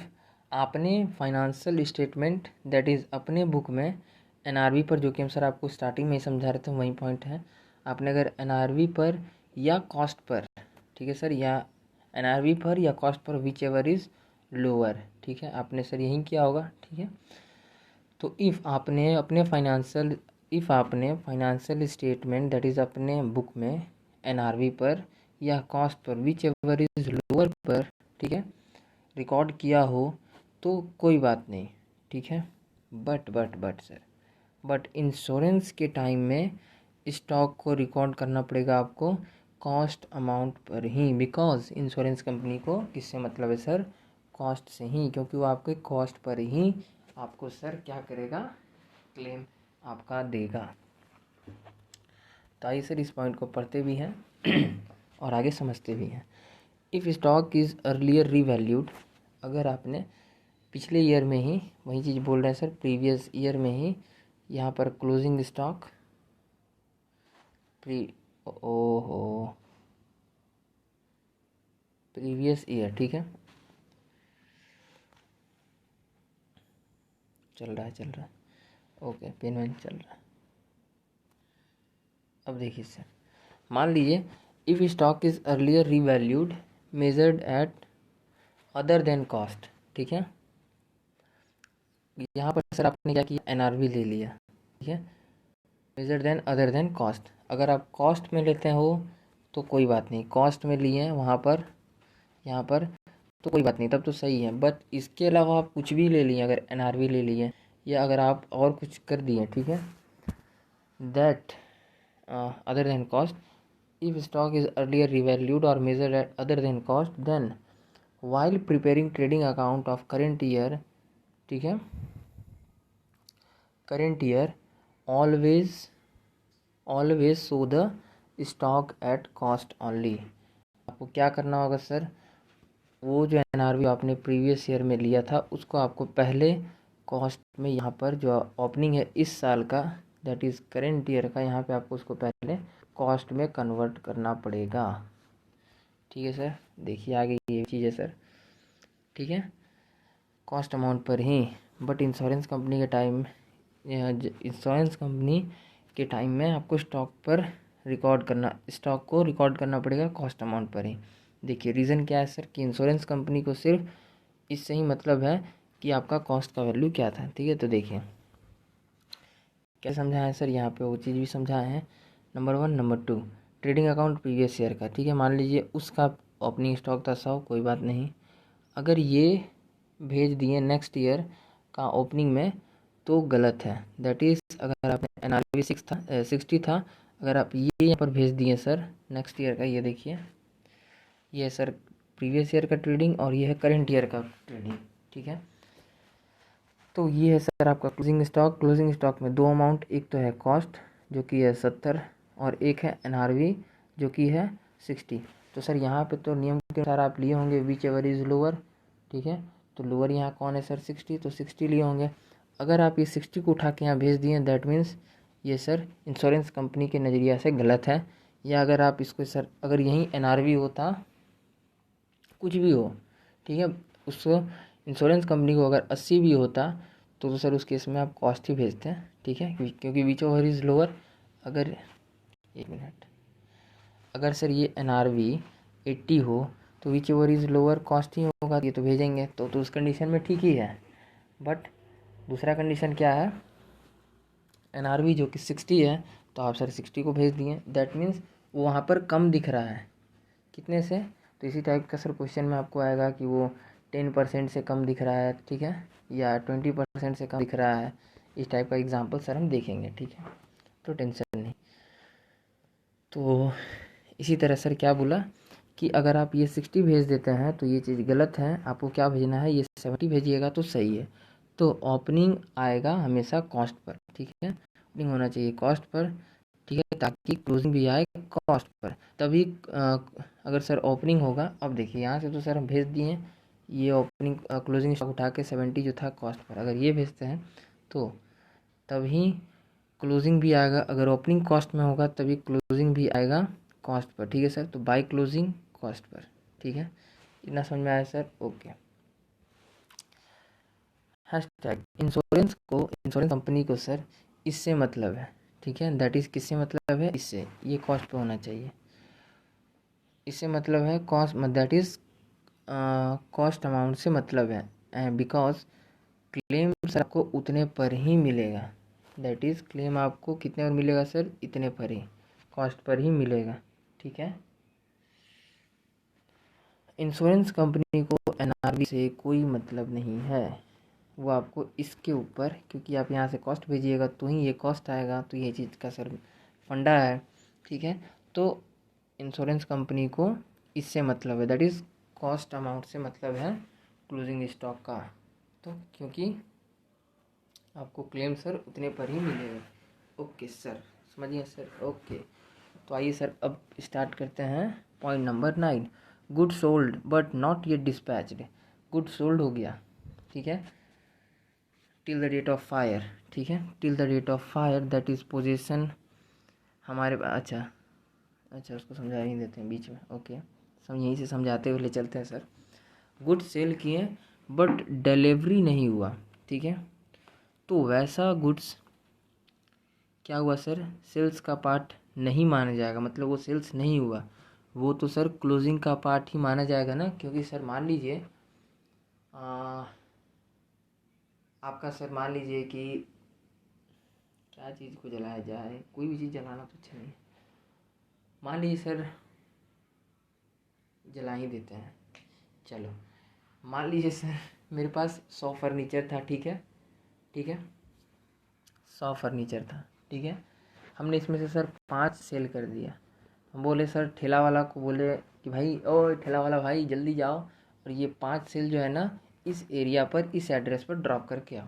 आपने फाइनेंशियल स्टेटमेंट दैट इज़ अपने बुक में एनआरवी पर, जो कि हम सर आपको स्टार्टिंग में ही समझा रहे थे, वही पॉइंट है। आपने अगर एनआरवी पर या कॉस्ट पर, ठीक है सर, या एनआरवी पर या cost per, which ever is lower, ठीक है, आपने सर यही किया होगा। ठीक है, तो इफ़ आपने फाइनेंशियल स्टेटमेंट दैट इज़ अपने बुक में एनआरवी पर या cost per, which ever is lower पर, ठीक है, रिकॉर्ड किया हो तो कोई बात नहीं। ठीक है, बट सर, बट इंश्योरेंस के टाइम में स्टॉक को रिकॉर्ड करना पड़ेगा आपको कॉस्ट अमाउंट पर ही, बिकॉज इंश्योरेंस कंपनी को किससे मतलब है सर, कॉस्ट से ही, क्योंकि वो आपके कॉस्ट पर ही आपको सर क्या करेगा, क्लेम आपका देगा। तो आइए सर इस पॉइंट को पढ़ते भी हैं और आगे समझते भी हैं। If stock is earlier revalued, अगर आपने पिछले ईयर में ही वही चीज़ बोल रहे हैं सर, प्रीवियस ईयर में ही, यहाँ पर क्लोजिंग स्टॉक ओहो प्रीवियस ईयर, ठीक है, चल रहा है, ओके, पेन वैन चल रहा है। अब देखिए सर, मान लीजिए if stock is earlier revalued measured eight other than cost, ठीक है, यहाँ पर सर आपने क्या किया, एनआरवी ले लिया, ठीक है, major then other than cost. अगर आप कॉस्ट में लेते हो तो कोई बात नहीं, कॉस्ट में लिए हैं वहाँ पर, यहाँ पर, तो कोई बात नहीं, तब तो सही है। बट इसके अलावा आप कुछ भी ले लिए, अगर एनआरवी ले लिए या अगर आप और कुछ कर दिए, ठीक है, that other than cost, if stock is earlier revalued और measured at other than cost, then while preparing trading account of current year, ठीक है, current year always show the stock at cost only. आपको क्या करना होगा sir, वो जो NRV आपने प्रीवियस ईयर में लिया था उसको आपको पहले कॉस्ट में, यहाँ पर जो ओपनिंग है इस साल का दैट इज़ करेंट ईयर का, यहाँ पे आपको उसको पहले कॉस्ट में कन्वर्ट करना पड़ेगा। ठीक है सर, देखिए आगे ये चीज़ है सर, ठीक है, कॉस्ट अमाउंट पर ही। बट इंश्योरेंस कंपनी के टाइम में आपको स्टॉक को रिकॉर्ड करना पड़ेगा कॉस्ट अमाउंट पर ही। देखिए रीज़न क्या है सर, कि इंश्योरेंस कंपनी को सिर्फ इससे ही मतलब है कि आपका कॉस्ट का वैल्यू क्या था। ठीक है, तो देखिए क्या समझाया है सर, यहाँ पे वो चीज़ भी समझाए हैं। Number 1, number 2, trading account previous year का, ठीक है, मान लीजिए उसका ओपनिंग स्टॉक था 100, कोई बात नहीं, अगर ये भेज दिए नेक्स्ट ईयर का ओपनिंग में तो गलत है। दैट इज़ अगर आपने एनआरवी 60 था, अगर आप ये यहाँ पर भेज दिए सर नेक्स्ट ईयर का, ये देखिए ये है सर प्रीवियस ईयर का ट्रेडिंग और ये है करेंट ईयर का ट्रेडिंग, ठीक है। तो ये है सर आपका क्लोजिंग स्टॉक। क्लोजिंग स्टॉक में दो अमाउंट, एक तो है कॉस्ट जो कि है 70 और एक है एनआरवी जो कि है 60। तो सर यहाँ पे तो नियम के अनुसार आप लिए होंगे विच एवर इज़ लोअर, ठीक है। तो लोअर यहाँ कौन है सर 60, तो 60 लिए होंगे। अगर आप ये 60 को उठा के यहाँ भेज दिए दैट मीन्स ये सर इंश्योरेंस कंपनी के नज़रिया से गलत है। या अगर आप इसको सर अगर यहीं एनआरवी होता कुछ भी हो, ठीक है, उसको इंश्योरेंस कंपनी को अगर 80 भी होता तो सर उस केस में आप कॉस्ट ही भेजते हैं, ठीक है, क्योंकि विच ओवर इज़ लोअर। अगर एक मिनट, अगर सर ये एनआरवी 80 हो तो whichever is lower cost ही होगा, ये तो भेजेंगे तो उस कंडीशन में ठीक ही है। बट दूसरा कंडीशन क्या है, एनआरवी जो कि 60 है तो आप सर 60 को भेज दिए दैट मीन्स वो वहाँ पर कम दिख रहा है कितने से। तो इसी टाइप का सर क्वेश्चन में आपको आएगा कि वो 10% से कम दिख रहा है, ठीक है, या 20% से कम दिख रहा है। इस टाइप का एग्जांपल सर हम देखेंगे, ठीक है, तो टेंशन नहीं। तो इसी तरह सर क्या बोला कि अगर आप ये 60 भेज देते हैं तो ये चीज़ गलत है, आपको क्या भेजना है, ये 70 भेजिएगा तो सही है। तो ओपनिंग आएगा हमेशा कॉस्ट पर, ठीक है, ओपनिंग होना चाहिए कॉस्ट पर, ठीक है, ताकि क्लोजिंग भी आए कॉस्ट पर। तभी अगर सर ओपनिंग होगा, अब देखिए यहाँ से तो सर हम भेज दिए ये ओपनिंग क्लोजिंग स्टॉक उठा के 70 जो था कॉस्ट पर, अगर ये भेजते हैं तो तभी क्लोजिंग भी आएगा। अगर ओपनिंग कॉस्ट में होगा तभी क्लोजिंग भी आएगा कॉस्ट पर, ठीक है सर। तो बाय क्लोजिंग कॉस्ट पर, ठीक है, इतना समझ में आया sir, okay. Hashtag insurance company को सर इससे मतलब है, ठीक है, दैट इज़ किससे मतलब है, इससे, ये कॉस्ट पे होना चाहिए, इससे मतलब है cost, that is cost amount से मतलब है, बिकॉज क्लेम सर आपको उतने पर ही मिलेगा, दैट इज़ क्लेम आपको कितने पर मिलेगा सर, इतने पर ही, कॉस्ट पर ही मिलेगा, ठीक है। इंश्योरेंस कंपनी को एनआरवी से कोई मतलब नहीं है, वो आपको इसके ऊपर, क्योंकि आप यहाँ से कॉस्ट भेजिएगा तो ही ये कॉस्ट आएगा, तो ये चीज़ का सर फंडा है, ठीक है। तो इंश्योरेंस कंपनी को इससे मतलब है, दैट इज़ कॉस्ट अमाउंट से मतलब है क्लोजिंग स्टॉक का, तो क्योंकि आपको क्लेम सर उतने पर ही मिलेगा, ओके सर, समझिए सर, ओके। तो आइए सर अब स्टार्ट करते हैं point number 9, good sold but not yet dispatched. Good sold हो गया, ठीक है, till the date of fire, ठीक है, till the date of fire that is position हमारे अच्छा अच्छा उसको समझा ही देते हैं बीच में, ओके, सब यहीं से समझाते हुए ले चलते हैं सर। गुड सेल किए बट डिलीवरी नहीं हुआ, ठीक है, तो वैसा गुड्स क्या हुआ सर, सेल्स का पार्ट नहीं माना जाएगा, मतलब वो सेल्स नहीं हुआ, वो तो सर क्लोजिंग का पार्ट ही माना जाएगा ना, क्योंकि सर मान लीजिए आपका सर मान लीजिए कि क्या चीज़ को जलाया जाए, कोई भी चीज़ जलाना तो अच्छा नहीं है, मान लीजिए सर जला ही देते हैं, चलो मान लीजिए सर मेरे पास 100 फर्नीचर था, ठीक है, ठीक है, 100 फर्नीचर था, ठीक है, हमने इसमें से सर 5 सेल कर दिया। हम बोले सर ठेला वाला को बोले कि भाई ओ ठेला वाला भाई जल्दी जाओ और ये 5 सेल जो है ना इस एरिया पर इस एड्रेस पर ड्रॉप करके आओ।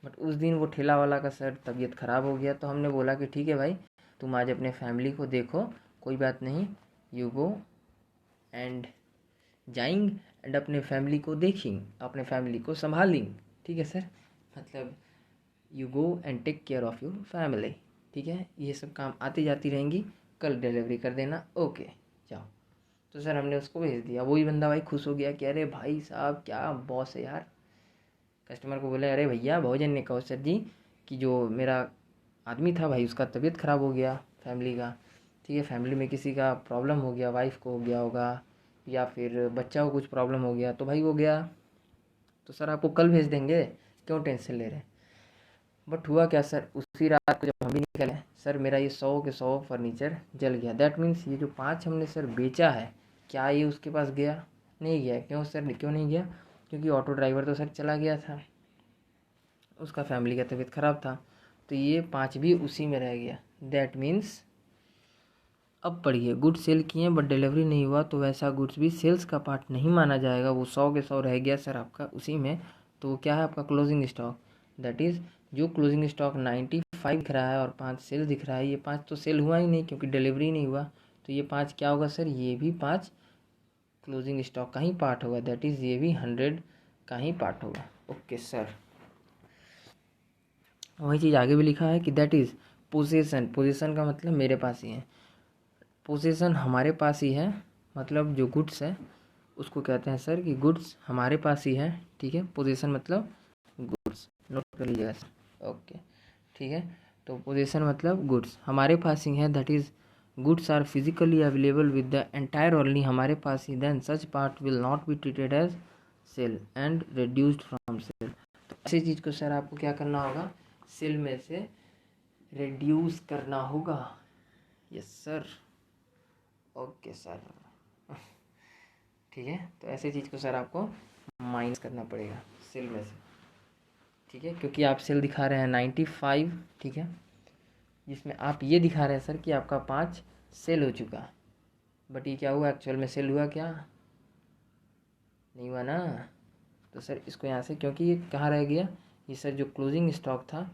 बट उस दिन वो ठेला वाला का सर तबीयत ख़राब हो गया, तो हमने बोला कि ठीक है भाई तुम आज अपने फैमिली को देखो, कोई बात नहीं, यू गो एंड जाइंग एंड अपने फैमिली को देखेंगे, अपने फैमिली को संभालेंगे, ठीक है सर, मतलब you go and take care of your family, ठीक है, ये सब काम आती जाती रहेंगी, कल डिलीवरी कर देना, ओके जाओ। तो सर हमने उसको भेज दिया, वही बंदा भाई खुश हो गया कि अरे भाई साहब क्या बॉस है यार। कस्टमर को बोले अरे भैया भोजन ने कहो सर जी कि जो मेरा आदमी था भाई उसका तबीयत ख़राब हो गया फैमिली का, ठीक है, फैमिली में किसी का प्रॉब्लम हो गया, वाइफ को हो गया होगा या फिर बच्चा को कुछ प्रॉब्लम हो गया तो भाई वो गया, तो सर आपको कल भेज देंगे, क्यों टेंशन ले रहे हैं। बट हुआ क्या सर, उसी रात को जब हम भी निकले सर मेरा ये 100 के 100 फर्नीचर जल गया, दैट मीन्स ये जो 5 हमने सर बेचा है क्या ये उसके पास गया, नहीं गया, क्यों सर क्यों नहीं गया, क्योंकि ऑटो ड्राइवर तो सर चला गया था, उसका फैमिली का तबीयत ख़राब था, तो ये 5 भी उसी में रह गया, दैट मीन्स अब पढ़िए, गुड्स सेल किए बट डिलीवरी नहीं हुआ तो वैसा गुड्स भी सेल्स का पार्ट नहीं माना जाएगा। वो 100 के 100 रह गया सर आपका उसी में, तो वो क्या है आपका क्लोजिंग स्टॉक। दैट इज़ जो क्लोजिंग स्टॉक 95 दिख रहा है और 5 सेल दिख रहा है, ये 5 तो सेल हुआ ही नहीं क्योंकि डिलीवरी नहीं हुआ, तो ये 5 क्या होगा सर, ये भी 5 क्लोजिंग स्टॉक का ही पार्ट होगा। दैट इज़ ये भी 100 का ही पार्ट होगा। ओके सर, वही चीज़ आगे भी लिखा है कि दैट इज़ पोजीशन, पोजीशन का मतलब मेरे पास ही है, पोजीशन हमारे पास ही है, मतलब जो गुड्स है उसको कहते हैं सर कि गुड्स हमारे पास ही है। ठीक है, पोजीशन मतलब गुड्स, नोट कर लीजिएगा सर। ओके ठीक है, तो पोजीशन मतलब गुड्स हमारे पास ही है, that is goods are physically available with the entire only हमारे पास ही, then such part will not be treated as sale and reduced from sale. तो ऐसी चीज़ को सर आपको क्या करना होगा, सेल में से रिड्यूस करना होगा। Yes sir, okay sir. ठीक है, तो ऐसे चीज़ को सर आपको माइनस करना पड़ेगा सेल में से। ठीक है, क्योंकि आप सेल दिखा रहे हैं 95, ठीक है, जिसमें आप ये दिखा रहे हैं सर कि आपका 5 सेल हो चुका, बट ये क्या हुआ एक्चुअल में, सेल हुआ क्या नहीं हुआ ना। तो सर इसको यहाँ से, क्योंकि ये कहाँ रह गया, ये सर जो क्लोजिंग स्टॉक था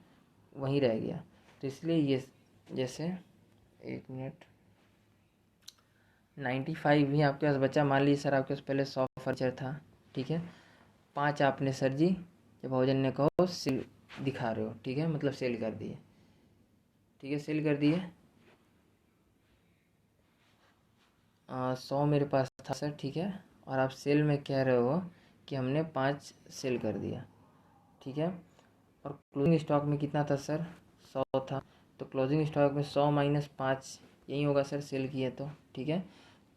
वहीं रह गया, तो इसलिए ये जैसे 1 मिनट 95 भी आपके पास बचा, मान लीजिए सर आपके पास पहले 100 फर्नीचर था, ठीक है, 5 आपने सर जी जब भावजन ने कहो सेल दिखा रहे हो, ठीक है, मतलब सेल कर दिए, ठीक है, सेल कर दिए। 100 मेरे पास था सर, ठीक है, और आप सेल में कह रहे हो कि हमने 5 सेल कर दिया, ठीक है, और क्लोजिंग स्टॉक में कितना था सर, 100 था, तो क्लोजिंग स्टॉक में 100 माइनस 5 यही होगा सर सेल किए तो, ठीक है,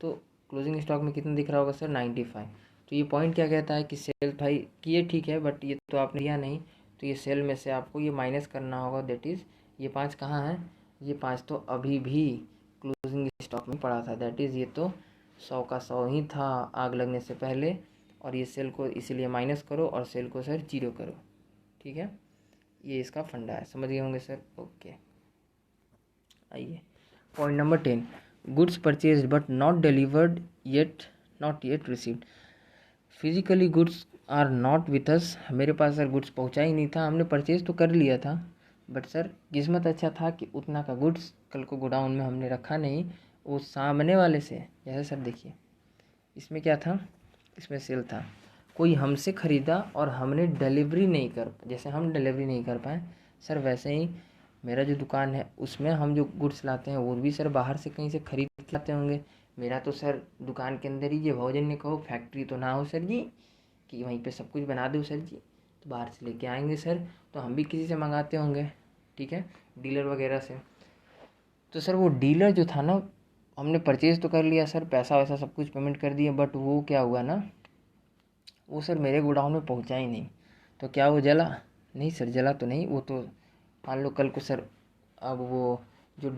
तो क्लोजिंग स्टॉक में कितना दिख रहा होगा सर 95। तो ये पॉइंट क्या कहता है कि सेल भाई किए, ठीक है, बट ये तो आपने लिया नहीं, तो ये सेल में से आपको ये माइनस करना होगा। दैट इज़ ये 5 कहाँ है, ये 5 तो अभी भी क्लोजिंग स्टॉक में पड़ा था, दैट इज़ ये तो 100 का 100 ही था आग लगने से पहले, और ये सेल को इसीलिए माइनस करो और सेल को सर 0 करो। ठीक है, ये इसका फंडा है, समझ गए होंगे सर। ओके, आइए point number 10, goods purchase but not delivered yet, not yet received. Physically goods are not with us, मेरे पास सर गुड्स पहुंचा ही नहीं था, हमने परचेज तो कर लिया था, बट सर किस्मत अच्छा था कि उतना का गुड्स कल को गोडाउन में हमने रखा नहीं, वो सामने वाले से, जैसे सर देखिए इसमें क्या था, इसमें सेल था, कोई हमसे ख़रीदा और हमने डिलीवरी नहीं कर, जैसे हम डिलीवरी नहीं कर पाए सर, वैसे ही मेरा जो दुकान है उसमें हम जो गुड्स लाते हैं वो भी सर बाहर से कहीं से खरीद के लाते होंगे। मेरा तो सर दुकान के अंदर ही ये भोजन ने कहो फैक्ट्री तो ना हो सर जी कि वहीं पे सब कुछ बना दो सर जी, तो बाहर से लेके आएंगे सर, तो हम भी किसी से मंगाते होंगे, ठीक है, डीलर वगैरह से। तो सर वो डीलर जो था ना, हमने परचेज़ तो कर लिया सर, पैसा वैसा सब कुछ पेमेंट कर दिया, बट वो क्या हुआ ना, वो सर मेरे गोडाउन में पहुंचा ही नहीं। तो क्या वो जला नहीं सर, जला तो नहीं, वो तो मान लो कल को सर, अब वो जो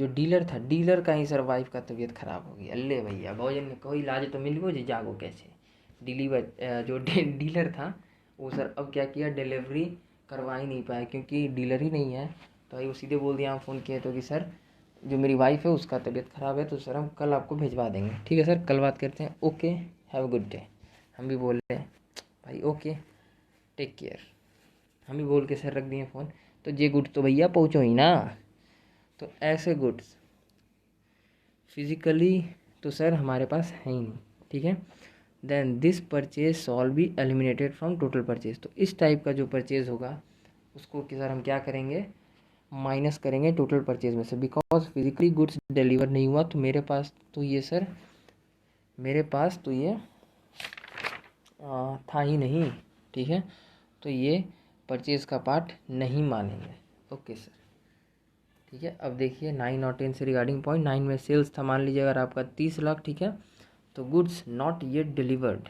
डीलर था, डीलर का ही सर वाइफ का तबीयत ख़राब हो गई, अल्ले भैया भोजन में कोई इलाज तो मिल गो जी, जागो कैसे डिलीवर जो डीलर था वो सर अब क्या किया, डिलीवरी करवा ही नहीं पाया क्योंकि डीलर ही नहीं है, तो भाई वो सीधे बोल दिया, हम फ़ोन किए तो कि सर जो मेरी वाइफ है उसका तबीयत ख़राब है, तो सर हम कल आपको भिजवा देंगे। ठीक है सर, कल बात करते हैं, okay, have a good day. हम भी बोल रहे हैं भाई ओके टेक केयर, हम भी बोल के सर रख दिए फ़ोन। तो ये गुड्स तो भैया पहुँचो ही ना, तो ऐसे गुड्स फिज़िकली तो सर हमारे पास है ही नहीं, ठीक है, then this purchase shall be eliminated from total purchase. तो इस टाइप का जो परचेज होगा उसको कि सर हम क्या करेंगे, माइनस करेंगे टोटल परचेज में से, बिकॉज फिजिकली गुड्स डिलीवर नहीं हुआ, तो मेरे पास तो ये सर, मेरे पास तो ये था ही नहीं, ठीक है, तो ये परचेज का पार्ट नहीं मानेंगे। ओके सर, ठीक है। अब देखिए 9 और 10 से रिगार्डिंग पॉइंट 9 में सेल्स था, मान लीजिए अगर आपका 30 लाख, ठीक है, तो गुड्स नॉट येट डिलीवर्ड,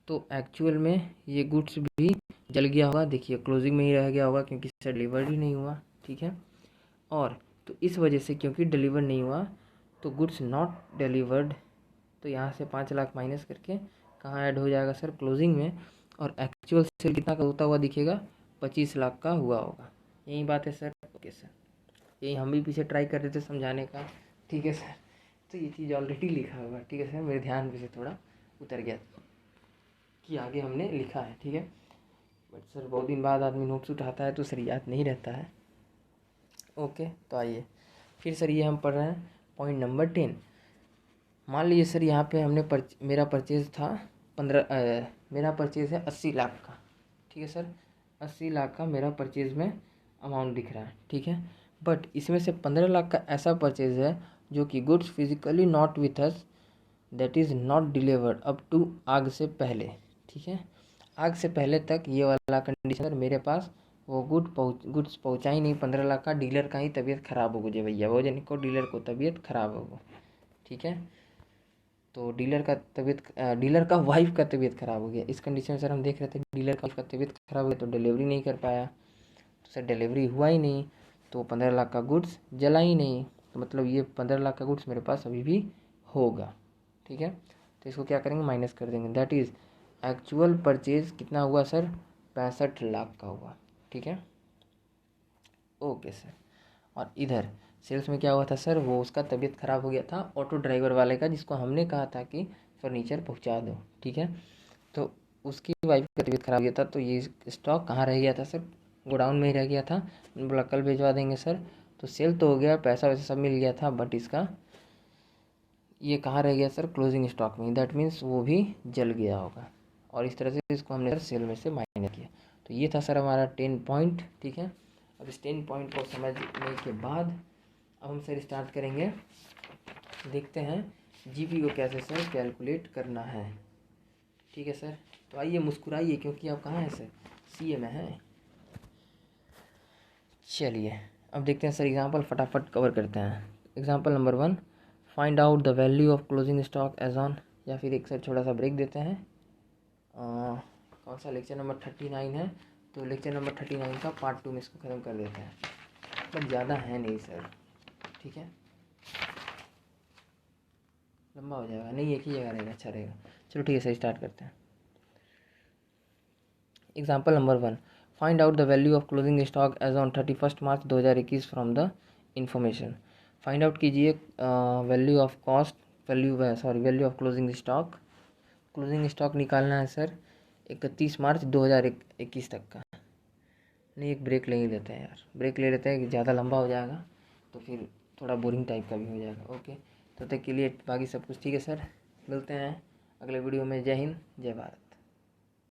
तो एक्चुअल में ये गुड्स भी जल गया होगा, देखिए क्लोजिंग में ही रह गया होगा क्योंकि इससे डिलीवर ही नहीं हुआ, ठीक है, और तो इस वजह से क्योंकि डिलीवर नहीं हुआ तो गुड्स नॉट डिलीवर्ड, तो यहाँ से 5 लाख माइनस करके कहाँ ऐड हो जाएगा सर, क्लोजिंग में, और एक्चुअल सेल कितना का होता हुआ दिखेगा, 25 लाख का हुआ होगा। यही बात है सर। ओके सर, यही हम भी पीछे ट्राई कर रहे थे समझाने का, ठीक है सर। तो ये चीज़ ऑलरेडी लिखा हुआ, ठीक है सर, मेरे ध्यान में से थोड़ा उतर गया कि आगे हमने लिखा है, ठीक है। बट सर बहुत दिन बाद आदमी नोट्स उठाता है तो सर याद नहीं रहता है। ओके, तो आइए फिर सर ये हम पढ़ रहे हैं पॉइंट नंबर 10। मान लीजिए सर यहाँ पे हमने मेरा परचेज़ था मेरा परचेज़ है 80 लाख का, ठीक है सर। 80 लाख का मेरा परचेज़ में अमाउंट दिख रहा है, ठीक है। बट इसमें से 15 लाख का ऐसा परचेज़ है जो कि goods physically not with us, that is not delivered up to आग से पहले, ठीक है। आग से पहले तक ये वाला कंडीशन मेरे पास वो गुड्स पहुँचा ही नहीं। 15 लाख का डीलर का ही तबीयत ख़राब हो गई भैया, वो जन को डीलर को तबीयत ख़राब हो गई, ठीक है। तो डीलर का वाइफ का तबीयत ख़राब हो गया। इस कंडीशन में सर हम देख रहे थे डीलर का वाइफ का तबीयत ख़राब हो गया तो डिलीवरी नहीं कर पाया, तो सर डिलीवरी हुआ ही नहीं, तो 15 लाख का गुड्स जला ही नहीं, तो मतलब ये 15 लाख का गुड्स मेरे पास अभी भी होगा, ठीक है। तो इसको क्या करेंगे, माइनस कर देंगे। दैट इज़ एक्चुअल परचेज कितना हुआ सर, 65 लाख का हुआ, ठीक है। Okay sir. और इधर सेल्स में क्या हुआ था सर, वो उसका तबीयत ख़राब हो गया था ऑटो ड्राइवर वाले का, जिसको हमने कहा था कि फर्नीचर पहुंचा दो, ठीक है। तो उसकी वाइफ का तबीयत ख़राब हो गया था, तो ये स्टॉक कहाँ रह गया था सर, गोडाउन में ही रह गया था। बोला कल भिजवा देंगे सर। तो सेल तो हो गया, पैसा वैसे सब मिल गया था, बट इसका ये कहाँ रह गया सर, क्लोजिंग स्टॉक में। दैट मीन्स वो भी जल गया होगा, और इस तरह से इसको हमने सेल में से माइनस किया। तो ये था सर हमारा 10 पॉइंट, ठीक है। अब इस 10 पॉइंट को समझने के बाद अब हम सर स्टार्ट करेंगे, देखते हैं जीपी को कैसे सर कैलकुलेट करना है, ठीक है सर। तो आइए मुस्कुराइए, क्योंकि आप कहाँ हैं सर, सीए में हैं। चलिए अब देखते हैं सर एग्जांपल, फटाफट कवर करते हैं। Example number 1, find out the value of closing stock as on, या फिर एक सर छोटा सा ब्रेक देते हैं। कौन सा लेक्चर नंबर 39 है, तो लेक्चर नंबर 39 का पार्ट 2 में इसको ख़त्म कर देते हैं, बट ज़्यादा है नहीं सर, ठीक है। लंबा हो जाएगा, नहीं एक ही जगह रहेगा, अच्छा रहेगा। चलो ठीक है सर, स्टार्ट करते हैं। Example number 1, find out the value of closing stock as on 31 March 2021 from the information. Find out कीजिए value of cost, value of closing stock. Closing stock निकालना है सर 31 मार्च 2021 तक का। नहीं, एक ब्रेक ले ही लेते हैं यार, ब्रेक ले लेते हैं कि ज़्यादा लंबा हो जाएगा तो फिर थोड़ा बोरिंग टाइप का भी हो जाएगा। ओके, तो तक के लिए बाकी सब कुछ ठीक है सर, मिलते हैं अगले वीडियो में। जय हिंद, जय भारत।